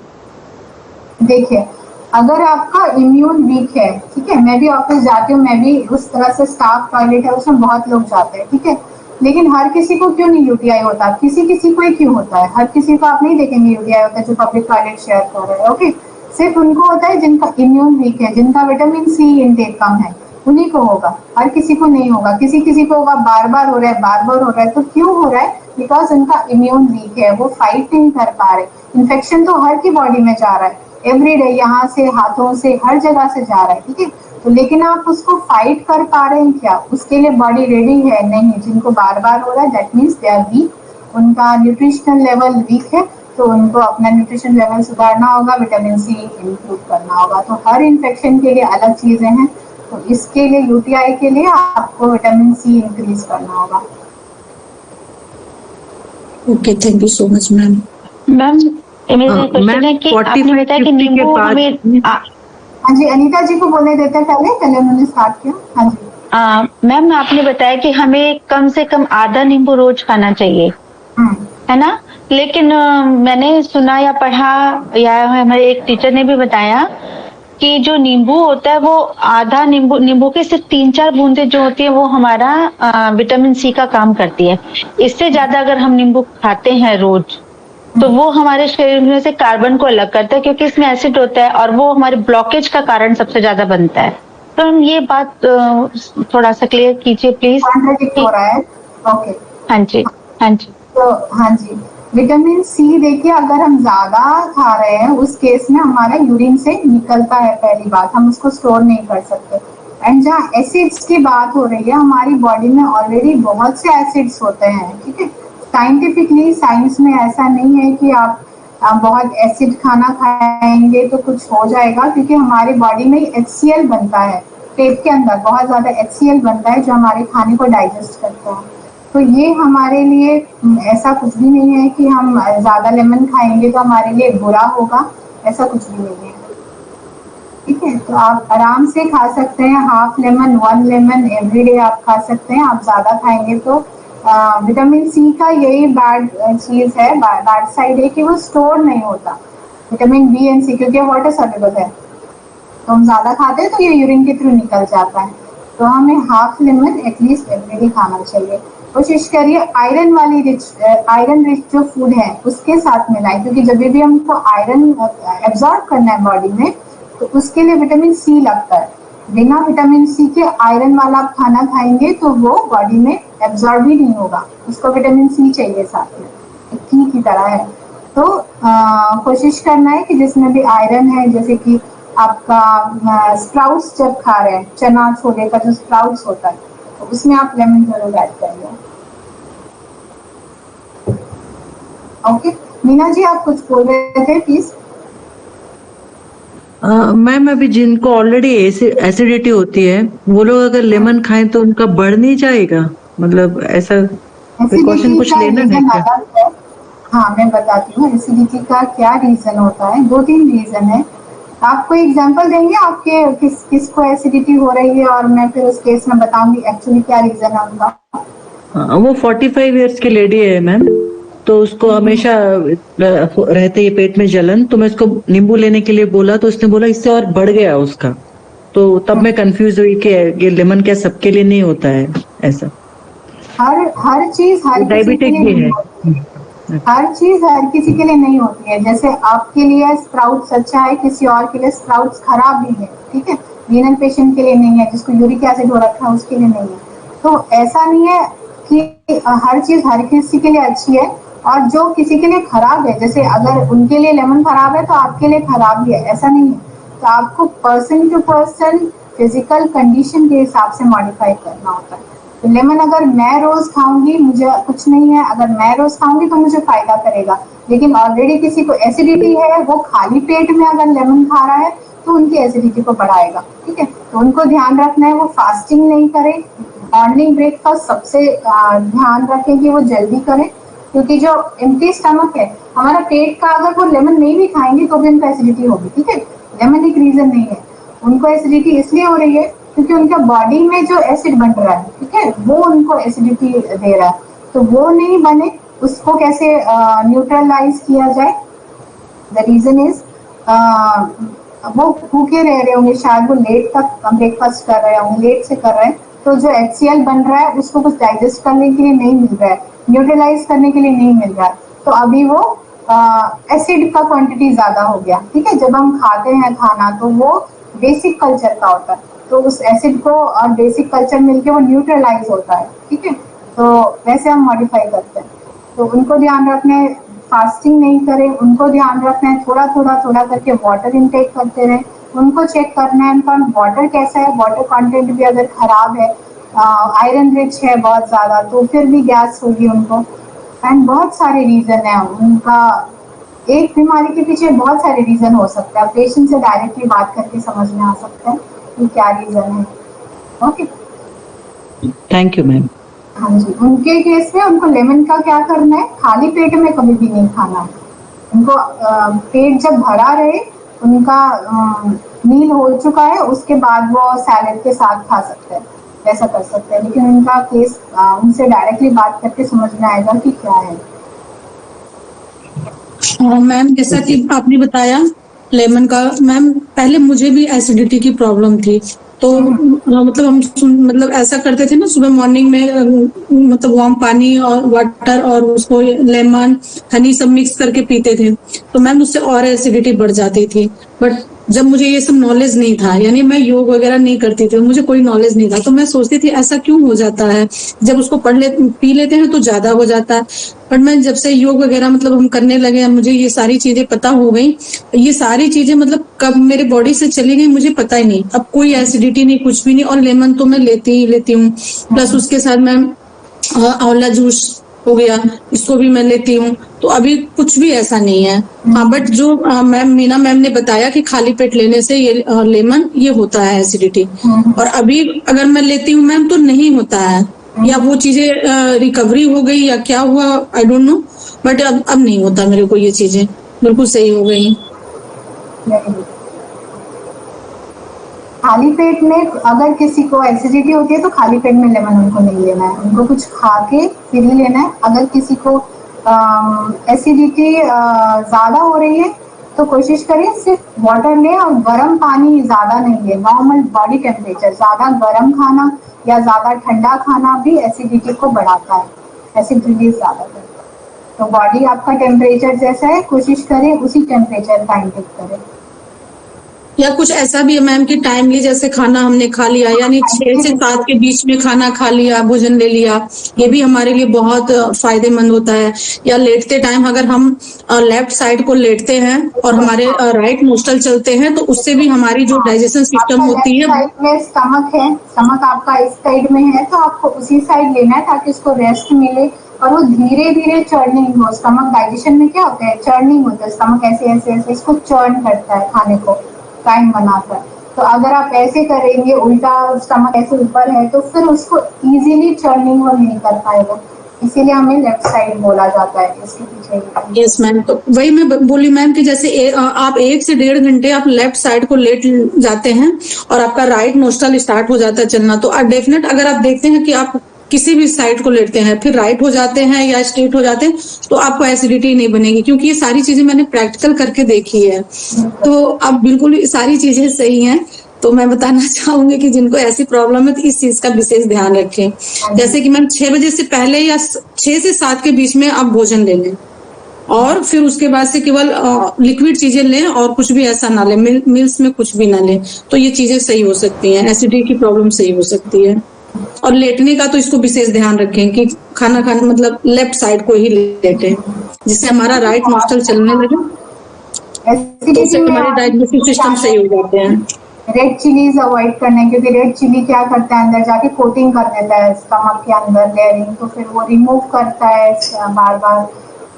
देखिए, अगर आपका इम्यून वीक है, ठीक है, मैं भी ऑफिस जाती हूँ, मैं भी उस तरह से स्टाफ टॉयलेट है उसमें बहुत लोग जाते हैं, ठीक है, लेकिन हर किसी को क्यों नहीं यूटीआई होता? किसी किसी को ही क्यों होता है? हर किसी को आप नहीं देखेंगे यूटीआई होता है जो पब्लिक टॉयलेट शेयर कर रहे हैं। ओके, सिर्फ उनको होता है जिनका इम्यून वीक है, जिनका विटामिन सी इनटेक कम है, उन्हीं को होगा, हर किसी को नहीं होगा। किसी किसी को होगा, बार बार हो रहा है, बार बार हो रहा है, तो क्यों हो रहा है? बिकॉज उनका इम्यून वीक है, वो फाइट नहीं कर पा रहे। इन्फेक्शन तो हर की बॉडी में जा रहा है, एवरीडे, यहाँ से, हाथों से, हर जगह से जा रहा है, ठीक है, तो लेकिन आप उसको फाइट कर पा रहे हैं क्या? उसके लिए बॉडी रेडी है? नहीं। जिनको बार बार हो रहा है that means they are weak, उनका न्यूट्रिशनल लेवल वीक है, तो उनको अपना न्यूट्रिशन लेवल सुधारना होगा, विटामिन सी इंक्लूड करना होगा। तो हर इन्फेक्शन के लिए अलग चीजें हैं, तो इसके लिए यूटीआई के लिए आपको विटामिन सी इंक्रीज करना होगा। Okay, thank you so much ma'am. Ma'am मेरा क्वेश्चन है कि आपने बताया कि नींबू हमें हाँ जी, अनीता जी को बोलने देते हैं, पहले उन्होंने स्टार्ट किया। हाँ जी मैम, आपने बताया कि हमें कम से कम आधा नींबू रोज खाना चाहिए, है ना, लेकिन मैंने सुना या पढ़ा या हमारे एक टीचर ने भी बताया कि जो नींबू होता है वो आधा नींबू के सिर्फ 3-4 बूंदे जो होती है वो हमारा विटामिन सी का काम करती है। इससे ज्यादा अगर हम नींबू खाते हैं रोज तो वो हमारे शरीर में से कार्बन को अलग करता है, क्योंकि इसमें एसिड होता है और वो हमारे ब्लॉकेज का कारण सबसे ज्यादा बनता है। तो हम ये बात थोड़ा सा क्लियर कीजिए प्लीज। हो रहा है। ओके, हाँ जी, हाँ जी। तो हाँ जी, विटामिन सी देखिए, अगर हम ज्यादा खा रहे हैं उस केस में हमारा यूरिन से निकलता है, पहली बात, हम उसको स्टोर नहीं कर सकते। एंड जहाँ एसिड्स की बात हो रही है, हमारी बॉडी में ऑलरेडी बहुत से एसिड्स होते हैं, ठीक है। साइंटिफिकली साइंस में ऐसा नहीं है कि आप बहुत एसिड खाना खाएंगे तो कुछ हो जाएगा, क्योंकि हमारी बॉडी में HCl बनता है, पेट के अंदर बहुत ज्यादा HCl बनता है जो हमारे खाने को डाइजेस्ट करता है। तो ये हमारे लिए ऐसा कुछ भी नहीं है कि हम ज्यादा लेमन खाएंगे तो हमारे लिए बुरा होगा, ऐसा कुछ भी नहीं है, ठीक है। तो आप आराम से खा सकते हैं, हाफ लेमन 1 लेमन एवरीडे आप खा सकते हैं। आप ज्यादा खाएंगे तो विटामिन सी का यही बैड चीज है, बैड साइड है कि वो स्टोर नहीं होता, विटामिन बी एंड सी, क्योंकि वाटर सॉल्युबल है। तो हम ज्यादा खाते हैं तो ये यूरिन के थ्रू निकल जाता है। तो हमें हाफ लेमन एटलीस्ट एवरीडे खाना चाहिए। कोशिश करिए आयरन रिच जो फूड है उसके साथ मिलाएं, क्योंकि जब भी हमको आयरन एब्जॉर्ब करना है बॉडी में तो उसके लिए विटामिन सी लगता है। बिना विटामिन सी के आयरन वाला आप खाना खाएंगे तो वो बॉडी में एब्जॉर्ब ही नहीं होगा, उसको विटामिन सी चाहिए साथ में, एक की तरह है। तो कोशिश करना है कि जिसमें भी आयरन है, जैसे कि आपका स्प्राउट्स जब खा रहे हैं, चना छोले का जो स्प्राउट्स होता है, तो उसमें आप लेमन जरूर ऐड करिए। ओके मीना जी, आप कुछ बोल रहे थे प्लीज। मैम अभी जिनको ऑलरेडी एसिडिटी होती है वो लोग अगर लेमन खाएं तो उनका बढ़ नहीं जाएगा, मतलब ऐसा प्रिकॉशन कुछ लेना है क्या? हाँ मैं बताती हूँ एसिडिटी का क्या रीजन होता है। 2-3 रीजन है। आपको एग्जांपल देंगे आपके किसको एसिडिटी हो रही है, और मैं फिर उस केस में बताऊंगी एक्चुअली क्या रीजन है उनका। वो 45 इयर्स की लेडी है मैम, तो उसको हमेशा रहते है पेट में जलन, तो मैं उसको नींबू लेने के लिए बोला तो उसने बोला इससे और बढ़ गया उसका। तो तब मैं कंफ्यूज हुई कि ये लेमन क्या सबके लिए नहीं होता है ऐसा? हर चीज हर डायबिटिक भी है, हर चीज हर किसी के लिए नहीं होती है। जैसे आपके लिए स्प्राउट्स अच्छा है, किसी और के लिए स्प्राउट्स खराब भी है, ठीक है। रीनल पेशेंट के लिए नहीं है, जिसको यूरिक एसिड हो रखा है उसके लिए नहीं है। तो ऐसा नहीं है कि हर चीज हर किसी के लिए अच्छी है, और जो किसी के लिए खराब है, जैसे अगर उनके लिए लेमन खराब है तो आपके लिए खराब भी है, ऐसा नहीं है। तो आपको person to person physical condition के हिसाब से मॉडिफाई करना होता है। तो लेमन अगर मैं रोज खाऊंगी मुझे कुछ नहीं है, अगर मैं रोज खाऊंगी तो मुझे फायदा करेगा। लेकिन ऑलरेडी किसी को एसिडिटी है, वो खाली पेट में अगर लेमन खा रहा है तो उनकी एसिडिटी को बढ़ाएगा, ठीक है। तो उनको ध्यान रखना है वो फास्टिंग नहीं करे, मॉर्निंग ब्रेकफास्ट सबसे ध्यान रखें कि वो जल्दी करें, क्योंकि जो एम्प्टी स्टमक है हमारा पेट का, अगर वो लेमन नहीं भी खाएंगे तो भी उनको एसिडिटी होगी, ठीक है। लेमन एक रीजन नहीं है, उनको एसिडिटी इसलिए हो रही है क्योंकि उनका बॉडी में जो एसिड बन रहा है, ठीक है, वो उनको एसिडिटी दे रहा है। तो वो नहीं बने, उसको कैसे न्यूट्रलाइज किया जाए? द रीजन इज वो भूखे रह रहे होंगे, शायद वो लेट तक ब्रेकफास्ट कर रहे होंगे, लेट से कर रहे हैं, तो जो HCl बन रहा है उसको कुछ डाइजेस्ट करने के लिए नहीं मिल रहा है, न्यूट्रलाइज करने के लिए नहीं मिल रहा है, तो अभी वो एसिड का क्वांटिटी ज्यादा हो गया, ठीक है। जब हम खाते हैं खाना तो वो बेसिक कल्चर का होता है, तो उस एसिड को और बेसिक कल्चर मिलके वो न्यूट्रलाइज होता है, ठीक है। तो वैसे हम मॉडिफाई करते हैं। तो उनको ध्यान रखना है फास्टिंग नहीं करें, उनको ध्यान रखना है थोड़ा करके वाटर इनटेक करते रहें, उनको चेक करना है उनका वाटर कैसा है, वाटर कंटेंट भी अगर खराब है, आयरन रिच है बहुत ज्यादा, तो फिर भी गैस होगी उनको। एंड बहुत सारे रीजन है उनका, एक बीमारी के पीछे बहुत सारे रीजन हो सकता है, पेशेंट से डायरेक्टली बात करके समझ में आ सकता है कि क्या रीजन है। Okay thank you ma'am. हाँ जी, उनके केस में उनको लेमन का क्या करना है, खाली पेट में कभी भी नहीं खाना है उनको। पेट जब भरा रहे, उनका मील हो चुका है, उसके बाद वो सैलेड के साथ खा सकते हैं, ऐसा कर सकते हैं। लेकिन उनका केस उनसे डायरेक्टली बात करके समझ में आएगा कि क्या है। मैम जैसा कि आपने बताया लेमन का, मैम पहले मुझे भी एसिडिटी की प्रॉब्लम थी, तो मतलब हम मतलब ऐसा करते थे ना, सुबह मॉर्निंग में मतलब वार्म पानी और वाटर और उसको लेमन हनी सब मिक्स करके पीते थे, तो मैम उससे और एसिडिटी बढ़ जाती थी। बट जब मुझे ये सब नॉलेज नहीं था, यानी मैं योग वगैरह नहीं करती थी, मुझे कोई नॉलेज नहीं था, तो मैं सोचती थी ऐसा क्यों हो जाता है, जब उसको पी लेते हैं तो ज्यादा हो जाता है। पर मैं जब से योग वगैरह मतलब हम करने लगे, मुझे ये सारी चीजें पता हो गई, ये सारी चीजें मतलब कब मेरे बॉडी से चली गई मुझे पता ही नहीं। अब कोई एसिडिटी नहीं, कुछ भी नहीं, और लेमन तो मैं लेती ही लेती हूँ, प्लस उसके साथ मैं आंवला जूस हो गया, इसको भी मैं लेती हूँ, तो अभी कुछ भी ऐसा नहीं है। हाँ, बट जो मैम मीना मैम ने बताया कि खाली पेट लेने से ये लेमन ये होता है एसिडिटी, और अभी अगर मैं लेती हूँ मैम तो नहीं होता है, या वो चीजें रिकवरी हो गई या क्या हुआ आई डोंट नो, बट अब नहीं होता मेरे को, ये चीजें बिल्कुल सही हो गई। खाली पेट में अगर किसी को एसिडिटी होती है तो खाली पेट में लेमन उनको नहीं लेना है, उनको कुछ खा के फिर ही लेना है। अगर किसी को एसिडिटी ज्यादा हो रही है तो कोशिश करें सिर्फ वाटर लें, और गर्म पानी ज्यादा नहीं लें, नॉर्मल बॉडी टेम्परेचर। ज्यादा गर्म खाना या ज्यादा ठंडा खाना भी एसिडिटी को बढ़ाता है, एसिड रिलीज ज्यादा करता है। तो बॉडी आपका टेम्परेचर जैसा है कोशिश करें उसी टेम्परेचर का इंटेक करें। या कुछ ऐसा भी है मैम कि टाइमली जैसे खाना हमने खा लिया, यानी 6 से 7 के बीच में खाना खा लिया, भोजन ले लिया, ये भी हमारे लिए बहुत फायदेमंद होता है। या लेटते टाइम अगर हम लेफ्ट साइड को लेटते हैं और हमारे राइट नोस्टल चलते हैं तो उससे भी हमारी जो डाइजेशन सिस्टम होती है, साइड में स्टमक है, स्टमक आपका इस साइड में है तो आपको उसी साइड लेना है ताकि उसको रेस्ट मिले और वो धीरे धीरे चर्निंग हो। स्टमक डाइजेशन में क्या होता है, चर्निंग होता है, स्टमक ऐसे ऐसे ऐसे इसको चर्न करता है खाने को टाइम बनाकर। तो अगर आप ऐसे करेंगे उल्टा, स्टमक ऐसे ऊपर है, तो फिर उसको इजीली चर्निंग वो नहीं कर पाएगा, इसीलिए हमें लेफ्ट साइड बोला जाता है इसके पीछे। यस मैम, तो वही मैं बोली मैम कि जैसे आप 1 से 1.5 घंटे आप लेफ्ट साइड को लेट जाते हैं और आपका राइट नोस्टल स्टार्ट हो जाता है चलना, तो डेफिनेट अगर आप देखते हैं कि आप किसी भी साइड को लेटते हैं फिर राइट हो जाते हैं या स्ट्रेट हो जाते हैं तो आपको एसिडिटी नहीं बनेगी, क्योंकि ये सारी चीजें मैंने प्रैक्टिकल करके देखी है। तो अब बिल्कुल सारी चीजें सही हैं। तो मैं बताना चाहूंगी कि जिनको ऐसी प्रॉब्लम है तो इस चीज का विशेष ध्यान रखें, जैसे कि मैम 6 बजे से पहले या 6 से 7 के बीच में आप भोजन ले लें, और फिर उसके बाद से केवल लिक्विड चीजें लें और कुछ भी ऐसा ना लें, मिल्स में कुछ भी ना लें, तो ये चीजें सही हो सकती हैं, एसिडिटी की प्रॉब्लम सही हो सकती है। और लेटने का तो इसको विशेष ध्यान रखें कि खाना खाने मतलब लेफ्ट साइड को ही लेटे, जिससे हमारा राइट नोस्टल चलने लगे, तो उससे हमारे डाइजेस्टिव सिस्टम सही हो जाते हैं। रेड चिलीज अवॉइड करना है, क्योंकि रेड चिली क्या करता है, अंदर जाके कोटिंग कर देता है स्टमक के अंदर लेयरिंग, तो फिर वो रिमूव करता है बार बार,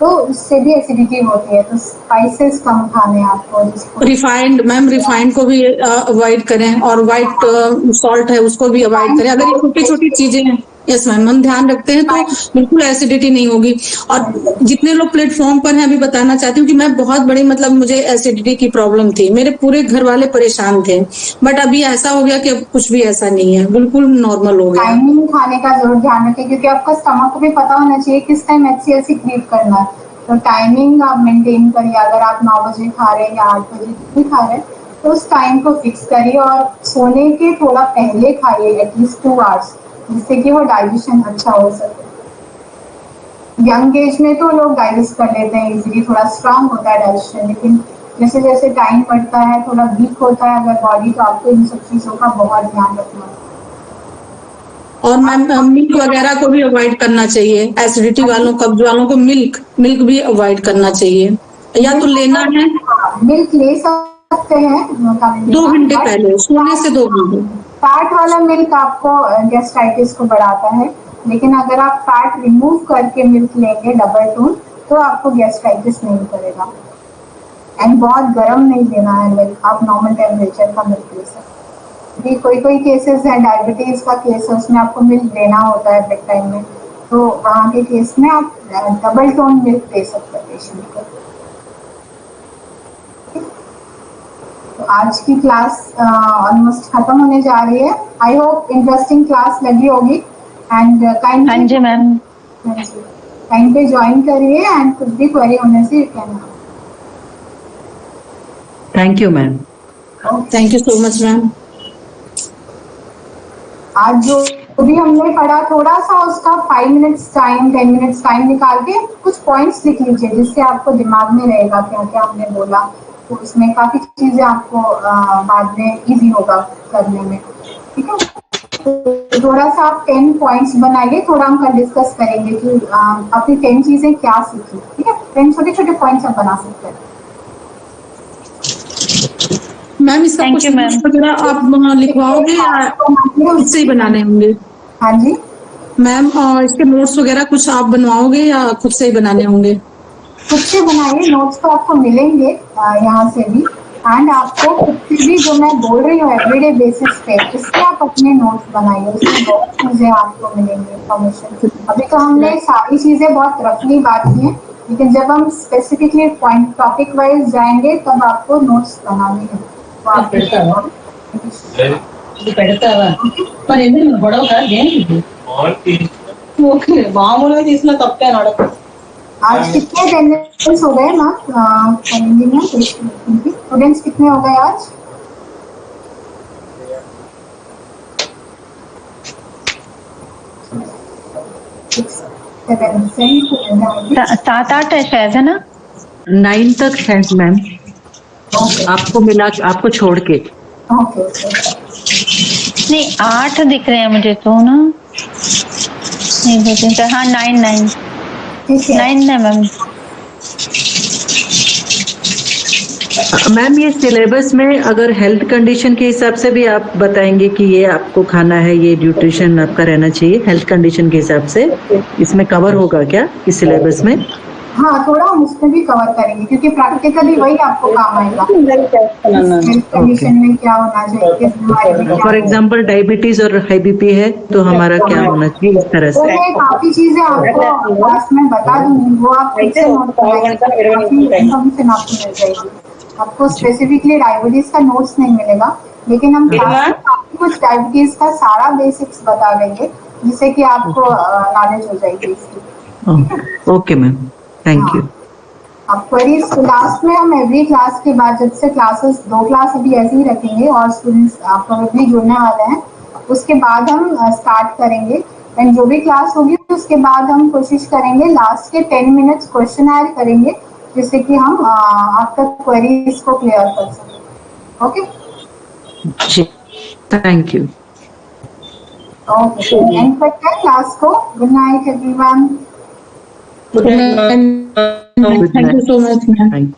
तो उससे भी एसिडिटी होती है। तो स्पाइसेस कम खाने आपको। रिफाइंड मैम, रिफाइंड को भी अवॉइड करें, और व्हाइट सॉल्ट है उसको भी अवॉइड करें। अगर ये छोटी छोटी चीजें हैं, यस मैम, हम ध्यान रखते हैं तो बिल्कुल एसिडिटी नहीं होगी। और जितने लोग प्लेटफॉर्म पर हैं, अभी बताना चाहती हूँ कि मैं बहुत बड़ी मतलब मुझे एसिडिटी की प्रॉब्लम थी, मेरे पूरे घर वाले परेशान थे, बट अभी ऐसा हो गया कि अब कुछ भी ऐसा नहीं है, बिल्कुल नॉर्मल हो गया। टाइमिंग खाने का जरूर ध्यान रखें, क्योंकि आपका स्टमक को भी पता होना चाहिए किस टाइम HCl सीक्रेट करना है, तो टाइमिंग आप मेंटेन करिए। अगर आप 9 बजे खा रहे हैं या 8 बजे भी खा रहे हैं तो उस टाइम को फिक्स करिए, और सोने के थोड़ा पहले खाइए, एटलीस्ट 2 आवर्स, जिससे कि वो डाइजेशन अच्छा हो सके। यंग एज में तो लोग डाइजेस्ट कर लेते हैं इजीली, थोड़ा स्ट्रांग होता है डाइजेशन, लेकिन जैसे जैसे टाइम बढ़ता है थोड़ा वीक होता है अगर बॉडी, तो आपको इन सब चीजों का बहुत ध्यान रखना है। और मैम मिल्क वगैरह को भी अवॉइड करना चाहिए, एसिडिटी वालों, कब्ज वालों को मिल्क भी अवॉइड करना चाहिए, या तो लेना है मिल्क ले सकते हैं 2 घंटे पहले, सोने से 2 घंटे। फैट वाला मिल्क आपको गैस्ट्राइटिस को बढ़ाता है, लेकिन अगर आप फैट रिमूव करके मिल्क लेंगे डबल टोन तो आपको गैस्ट्राइटिस नहीं करेगा। एंड बहुत गर्म नहीं लेना है मिल्क, आप नॉर्मल टेम्परेचर का मिल्क ले सकते हैं। कोई केसेस है, डायबिटीज का केस है, उसमें आपको मिल्क देना होता है बेड टाइम में, तो वहाँ के केस में आप डबल टोन मिल्क दे सकते हैं पेशेंट को। तो आज की क्लास ऑलमोस्ट खत्म होने जा रही है। आई होप इंटरेस्टिंग क्लास लगी होगी, एंड हाँ जी मैम, टाइम पे ज्वाइन करिए, एंड कुछ भी क्वेरी होने से you can. Thank you ma'am. Thank you so much ma'am. आज जो भी हमने पढ़ा, थोड़ा सा उसका 5 मिनट्स टाइम, 10 मिनट्स टाइम निकाल के कुछ पॉइंट्स लिख लीजिए, जिससे आपको दिमाग में रहेगा क्या क्या हमने बोला, तो उसमें काफी चीजें आपको बाद में इजी होगा करने में, ठीक है। तो थोड़ा सा आप 10 पॉइंट्स बनाइए, थोड़ा हम कल डिस्कस करेंगे कि आपने 10 चीजें क्या सीखी, ठीक है। 10 छोटे छोटे पॉइंट्स आप बना सकते हैं। मैम इसका Thank कुछ you, ma'am. notes वगैरह आप लिखवाओगे या खुद से ही बनाने होंगे? हाँ जी, मैम इसके नोट्स वगैरह कुछ आप बनवाओगे या खुद से ही बनाने होंगे? खुद से बनाइए, नोट्स तो आपको मिलेंगे यहाँ से भी, एंड आपको खुद से भी जो मैं बोल रही हूँ एवरीडे बेसिस पे उससे आप अपने नोट्स बनाइए, उसमें बहुत चीजें आपको मिलेंगी इंफॉर्मेशन। अभी तो हमने सारी चीजें बहुत रफली बात की है, लेकिन जब हम स्पेसिफिकली पॉइंट टॉपिक वाइज जाएंगे तब आपको नोट्स बनाने हैं। तो आप మరి ఎందుకు గొడవ దేనికి మామూలుగా తీసిన తప్పే నడక आज कितने अटेंडेंस हो गए मैम स्टूडेंट्स कितने हो गए आज? सात आठ है शायद, है ना? 9 तक है मैम, आपको मिला आपको छोड़ के। ओके नहीं 8 दिख रहे हैं मुझे तो ना, नहीं 2 3 4, हाँ 9 ठीक है 9 है मैम। मैम ये सिलेबस में अगर हेल्थ कंडीशन के हिसाब से भी आप बताएंगे कि ये आपको खाना है, ये न्यूट्रिशन आपका रहना चाहिए, हेल्थ कंडीशन के हिसाब से इसमें कवर होगा क्या इस सिलेबस में? हाँ, थोड़ा हम उसमें भी कवर करेंगे क्योंकि प्रैक्टिकली वही आपको काम आएगा। हेल्थ कंडीशन में क्या होना चाहिए, किस बीमारी में क्या फॉर एग्जांपल डायबिटीज और हाई बीपी है तो हमारा क्या होना चाहिए, इस तरह तो से। मैं काफी चीजें आपको क्लास में बता दूंगी, वो आप खुद से नोट करेंगे, काफी इन्फॉर्मेशन आपको मिल जाएगी। आपको स्पेसिफिकली डायबिटीज का नोट्स नहीं मिलेगा, लेकिन हम क्लास में काफी कुछ डायबिटीज का सारा बेसिक्स बता देंगे जिससे कि आपको नॉलेज हो जाएगी इसकी। Okay ma'am, thank you. आप क्वेरीज लास्ट में हम एवरी क्लास के बाद जब से क्लासेस 2 क्लास अभी ऐसे ही रखेंगे और स्टूडेंट्स प्रोबेबली जुड़ने वाले हैं, उसके बाद हम स्टार्ट करेंगे। एंड जो भी क्लास होगी उसके बाद हम कोशिश करेंगे लास्ट के 10 मिनट्स क्वेश्चन करेंगे जिससे कि हम आपका क्वेरीज को क्लियर कर सकें। Okay, thank you. Okay, and करते हैं क्लास को। Good night everyone. Thank you so much, ma'am.